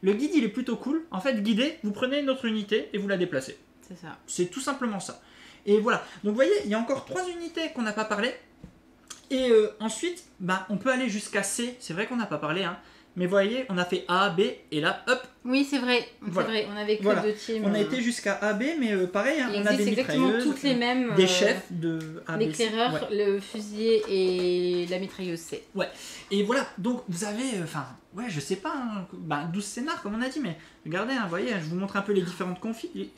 Le guide, il est plutôt cool. En fait, guidé, vous prenez une autre unité et vous la déplacez. C'est ça. C'est tout simplement ça. Et voilà. Donc, vous voyez, il y a encore 3 unités qu'on n'a pas parlé. Et ensuite, bah, on peut aller jusqu'à C. C'est vrai qu'on n'a pas parlé, hein. Mais vous voyez, on a fait A, B, et là, hop. Oui, c'est vrai. Voilà. C'est vrai. On avait que Voilà. 2 teams. On a été jusqu'à A, B, mais pareil, hein, on a des exactement mitrailleuses, toutes les mêmes. des chefs de A, B, C. L'éclaireur, Ouais. le fusilier et la mitrailleuse C. Ouais. Et voilà, donc vous avez, ouais, je sais pas, hein, 12 scénars comme on a dit, mais regardez, hein, vous voyez, je vous montre un peu les différentes configs.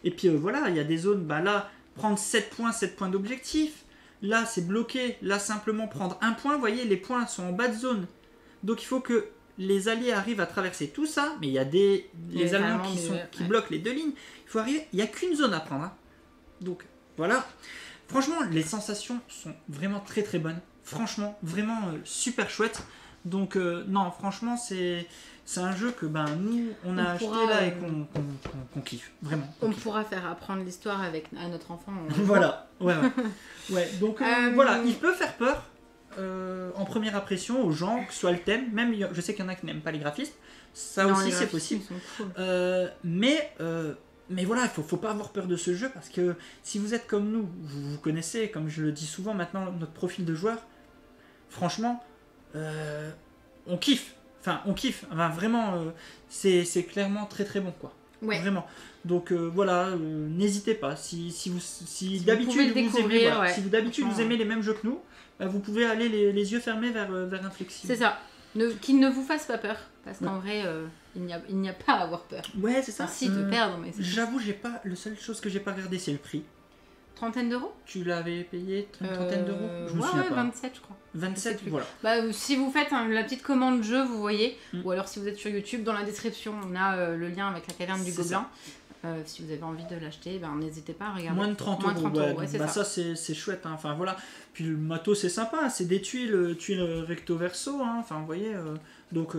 Et puis voilà, il y a des zones, là, prendre 7 points d'objectif. Là, c'est bloqué. Là, simplement prendre un point. Vous voyez, les points sont en bas de zone. Donc, il faut que les alliés arrivent à traverser tout ça. Mais il y a les Allemands qui bloquent les 2 lignes. Il faut arriver. Il n'y a qu'une zone à prendre. Hein. Donc, voilà. Franchement, les sensations sont vraiment très très bonnes. Franchement, vraiment super chouette. Donc, non, franchement, c'est un jeu que nous, on a acheté là et qu'on kiffe. Vraiment. On pourra faire apprendre l'histoire à notre enfant. Voilà. Ouais, donc voilà, il peut faire peur en première impression aux gens, que ce soit le thème, même je sais qu'il y en a qui n'aiment pas les graphismes, ça non, aussi c'est possible. Cool. Mais voilà, il faut pas avoir peur de ce jeu parce que si vous êtes comme nous, vous connaissez, comme je le dis souvent maintenant, notre profil de joueur, franchement, on kiffe. Enfin, on kiffe. Enfin, vraiment, c'est clairement très très bon, quoi. Ouais. Vraiment. Donc voilà, n'hésitez pas. Si d'habitude vous aimez les mêmes jeux que nous, vous pouvez aller les yeux fermés vers Inflexible. C'est ça. Qu'il ne vous fasse pas peur. Parce qu'en vrai, il n'y a pas à avoir peur. Ouais, c'est ça. Enfin, si, de perdre. Mais j'avoue, la seule chose que j'ai pas regardé, c'est le prix. Trentaine d'euros. Tu l'avais payé trentaine d'euros? Je me souviens pas. 27, je crois. 27, voilà. Si vous faites la petite commande jeu, vous voyez. Ou alors, si vous êtes sur YouTube, dans la description, on a le lien avec la caverne du Gobelin. Si vous avez envie de l'acheter, n'hésitez pas à regarder. Moins de 30 euros. Ouais, ça c'est chouette. Hein. Enfin voilà. Puis le matos c'est sympa. Hein. C'est des tuiles recto verso. Hein. Enfin vous voyez. Donc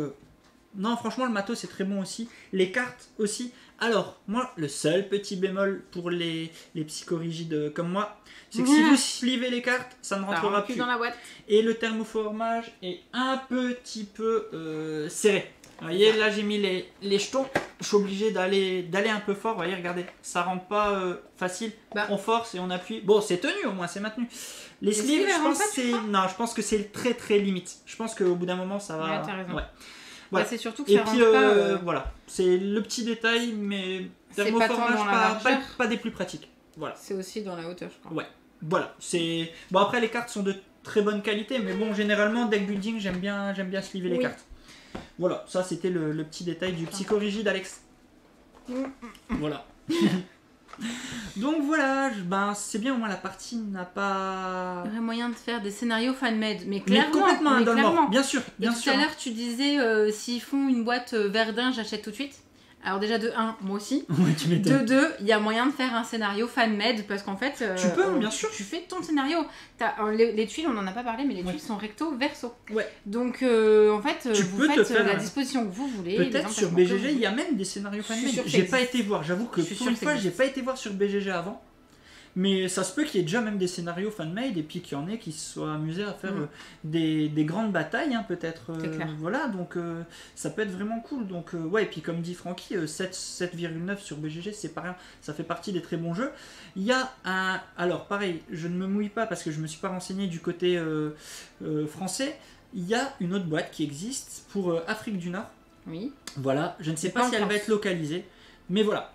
non, franchement le matos c'est très bon aussi. Les cartes aussi. Alors moi le seul petit bémol pour les psychorigides comme moi, c'est que si vous slivez les cartes, ça ne rentrera plus dans la boîte. Et le thermoformage est un petit peu serré. Vous voyez, là j'ai mis les jetons, je suis obligé d'aller un peu fort. Vous voyez, regardez, ça rentre pas facile. On force et on appuie. Bon, c'est tenu au moins, c'est maintenu. Les sleeves, je pense que c'est très très limite. Je pense qu'au bout d'un moment, ça va. Ouais, t'as raison. Ouais. Voilà. C'est surtout que ça rentre pas. Voilà, c'est le petit détail, mais thermoformage pas des plus pratiques. Voilà. C'est aussi dans la hauteur, je crois. Ouais. Voilà. Bon après les cartes sont de très bonne qualité, mais bon généralement deck building j'aime bien sliver les cartes. Voilà, ça c'était le petit détail du psychorigide Alex. Voilà. Donc voilà, c'est bien au moins la partie n'a pas... Il y aurait moyen de faire des scénarios fan-made, mais clairement. Complètement dans le mort, bien sûr. Tout à l'heure tu disais s'ils font une boîte Verdun, j'achète tout de suite. Alors déjà de 1, moi aussi. Ouais, de 2, il y a moyen de faire un scénario fan-made parce qu'en fait... tu peux, bien sûr. Tu fais ton scénario. Les tuiles, on n'en a pas parlé, mais les tuiles sont recto, verso. Ouais. Donc en fait, vous faites la disposition que vous voulez. Peut-être sur BGG, il y a même des scénarios fan-made. J'ai pas été voir, j'avoue que pour une fois, j'ai pas été voir sur BGG avant. Mais ça se peut qu'il y ait déjà même des scénarios fan-made et puis qu'il y en ait qui se soient amusés à faire des grandes batailles, hein, peut-être. Voilà, donc ça peut être vraiment cool. Donc, ouais, et puis comme dit Francky, 7,9 sur BGG, c'est pas rien. Ça fait partie des très bons jeux. Il y a un. Alors, pareil, je ne me mouille pas parce que je me suis pas renseigné du côté français. Il y a une autre boîte qui existe pour Afrique du Nord. Oui. Voilà, je ne sais pas si elle va être localisée. Mais voilà.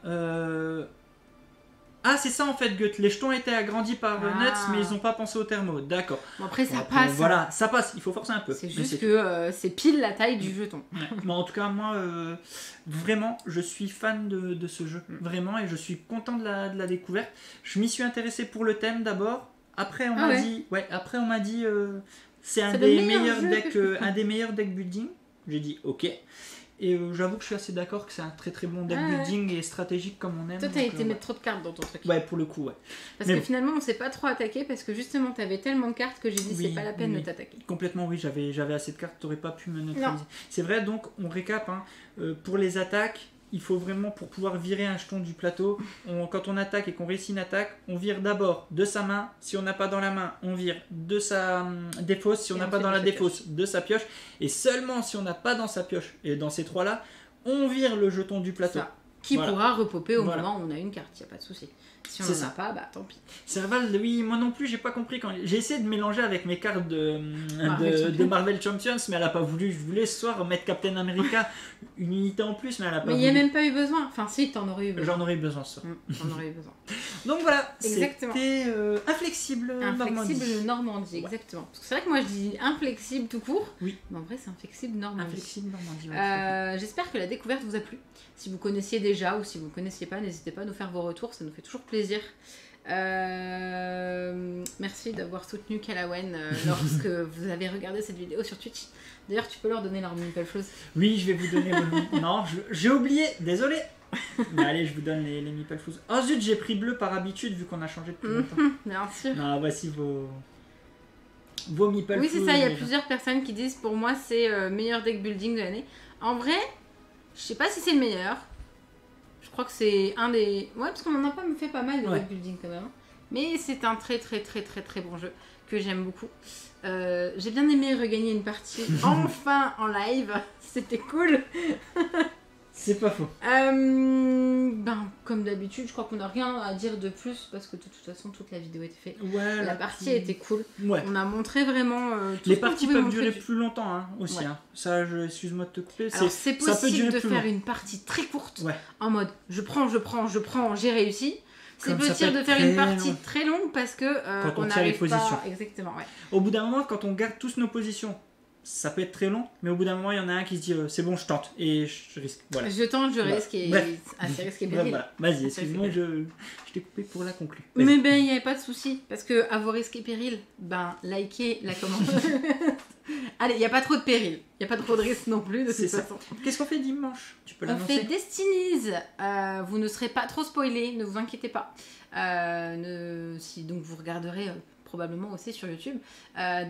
Ah, c'est ça en fait, Goethe. Les jetons étaient agrandis par Nuts, mais ils n'ont pas pensé au thermo. D'accord. Bon, après, ça passe. Voilà, ça passe. Il faut forcer un peu. C'est juste que c'est pile la taille du jeton. Ouais. Mais en tout cas, moi, vraiment, je suis fan de ce jeu. Vraiment, et je suis content de la découverte. Je m'y suis intéressé pour le thème d'abord. Après, on m'a dit... Ouais, après, on m'a dit... c'est un des meilleurs decks building. J'ai dit, ok. Et j'avoue que je suis assez d'accord que c'est un très très bon deck building et stratégique comme on aime. Toi, t'as été mettre trop de cartes dans ton truc. Ouais, pour le coup, ouais. Parce que finalement, on s'est pas trop attaqué parce que justement, t'avais tellement de cartes que j'ai dit c'est pas la peine de t'attaquer. Complètement, oui, j'avais assez de cartes, t'aurais pas pu me neutraliser. C'est vrai, donc on récap, hein, pour les attaques, il faut vraiment, pour pouvoir virer un jeton du plateau, quand on attaque et qu'on réussit une attaque, on vire d'abord de sa main. Si on n'a pas dans la main, on vire de sa défausse. Si on n'a pas dans la défausse, de sa pioche. Et seulement si on n'a pas dans sa pioche, et dans ces trois-là, on vire le jeton du plateau. Ça. Qui pourra repopper au moment où on a une carte, il n'y a pas de souci. Si on n'en a pas, bah tant pis. Serval, oui, moi non plus, j'ai pas compris. J'ai essayé de mélanger avec mes cartes de Marvel Champions, mais elle a pas voulu. Je voulais ce soir mettre Captain America, une unité en plus, mais elle a pas voulu. Mais il n'y a même pas eu besoin. Enfin, si, t'en aurais eu besoin. J'en aurais eu besoin, ça. J'en aurais eu besoin. Donc voilà, exactement. C'était Inflexible Normandie. Inflexible Normandie, exactement. Parce que c'est vrai que moi je dis inflexible tout court, oui. Mais en vrai c'est Inflexible Normandie. Inflexible Normandie. J'espère que la découverte vous a plu. Si vous connaissiez déjà ou si vous ne connaissiez pas, n'hésitez pas à nous faire vos retours, ça nous fait toujours plaisir. Merci d'avoir soutenu Calawen lorsque vous avez regardé cette vidéo sur Twitch. D'ailleurs, tu peux leur donner leur meeple flows. Oui, je vais vous donner Non, j'ai oublié, désolé. Mais allez, je vous donne les meeple flows. Oh zut, j'ai pris bleu par habitude vu qu'on a changé depuis longtemps. Bien sûr. Non, voici vos meeple flows. Oui, c'est ça, il y a plusieurs personnes qui disent pour moi c'est meilleur deck building de l'année. En vrai, je sais pas si c'est le meilleur. Je crois que c'est un des... Ouais, parce qu'on en a pas fait pas mal de deck building quand même. Mais c'est un très bon jeu que j'aime beaucoup. J'ai bien aimé regagner une partie enfin en live. C'était cool. C'est pas faux. Comme d'habitude, je crois qu'on n'a rien à dire de plus parce que de toute façon, toute la vidéo était faite. Ouais, la partie était cool. Ouais. On a montré vraiment. Les parties peuvent durer plus longtemps hein, aussi. Ouais. Hein. Ça, excuse-moi de te couper. Alors, c'est possible de faire une partie très courte en mode je prends, j'ai réussi. C'est possible de faire une partie très longue parce que quand on tire les positions. Exactement, ouais. Au bout d'un moment, quand on garde tous nos positions, ça peut être très long, mais au bout d'un moment, il y en a un qui se dit c'est bon, je tente et je risque. Voilà. Je tente, je risque et assez risqué péril. Voilà. Vas-y, excuse-moi, je t'ai coupé pour la conclure. Mais il n'y avait pas de souci parce que à vos risques et périls, likez la commande. Allez, il n'y a pas trop de péril, il n'y a pas trop de risques non plus de toute façon. Qu'est-ce qu'on fait dimanche? Tu peux l'annoncer. On fait Destinies. Vous ne serez pas trop spoilés, ne vous inquiétez pas. Si donc vous regarderez probablement aussi sur YouTube.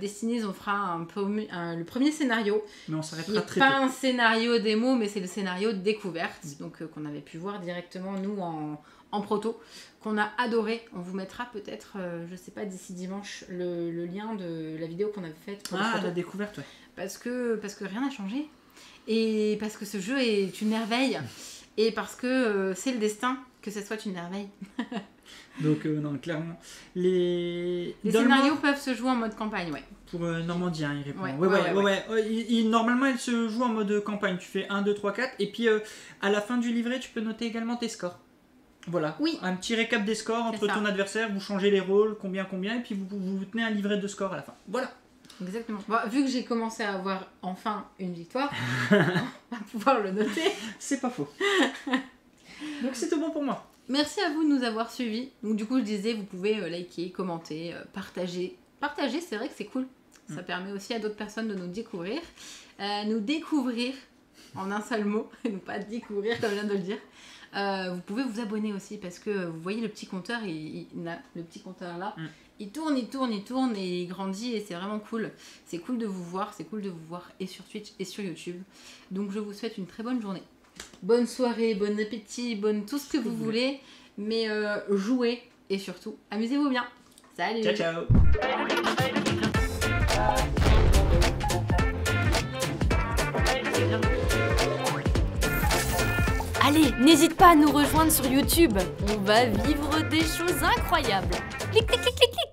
Destinies, on fera le premier scénario. Mais on s'arrêtera très pas un scénario démo, mais c'est le scénario de découverte, donc qu'on avait pu voir directement nous en proto, qu'on a adoré. On vous mettra peut-être, je sais pas, d'ici dimanche, le lien de la vidéo qu'on avait faite pour la découverte, ouais. Parce que rien n'a changé. Et parce que ce jeu est une merveille. Et parce que c'est le destin que ce soit une merveille. Donc non, clairement. Les scénarios peuvent se jouer en mode campagne, ouais. Pour Normandie, hein, il répond. Ouais. Normalement, il se joue en mode campagne. Tu fais 1, 2, 3, 4. Et puis, à la fin du livret, tu peux noter également tes scores. Voilà. Oui. Un petit récap des scores entre ton adversaire. Vous changez les rôles, combien. Et puis, vous tenez un livret de scores à la fin. Voilà. Exactement. Bon, vu que j'ai commencé à avoir enfin une victoire, on va pouvoir le noter. C'est pas faux. Donc, c'est tout bon pour moi. Merci à vous de nous avoir suivis. Donc du coup, je disais, vous pouvez liker, commenter, partager. Partager, c'est vrai que c'est cool. Ça permet aussi à d'autres personnes de nous découvrir. Nous découvrir en un seul mot, et non pas découvrir comme je viens de le dire. Vous pouvez vous abonner aussi parce que vous voyez le petit compteur, le petit compteur là, il tourne et il grandit et c'est vraiment cool. C'est cool de vous voir, et sur Twitch et sur YouTube. Donc je vous souhaite une très bonne journée. Bonne soirée, bon appétit, tout ce que vous voulez, mais jouez et surtout amusez-vous bien. Salut. Ciao ciao. Allez, n'hésite pas à nous rejoindre sur YouTube. On va vivre des choses incroyables. Clic, clic, clic, clic, clic.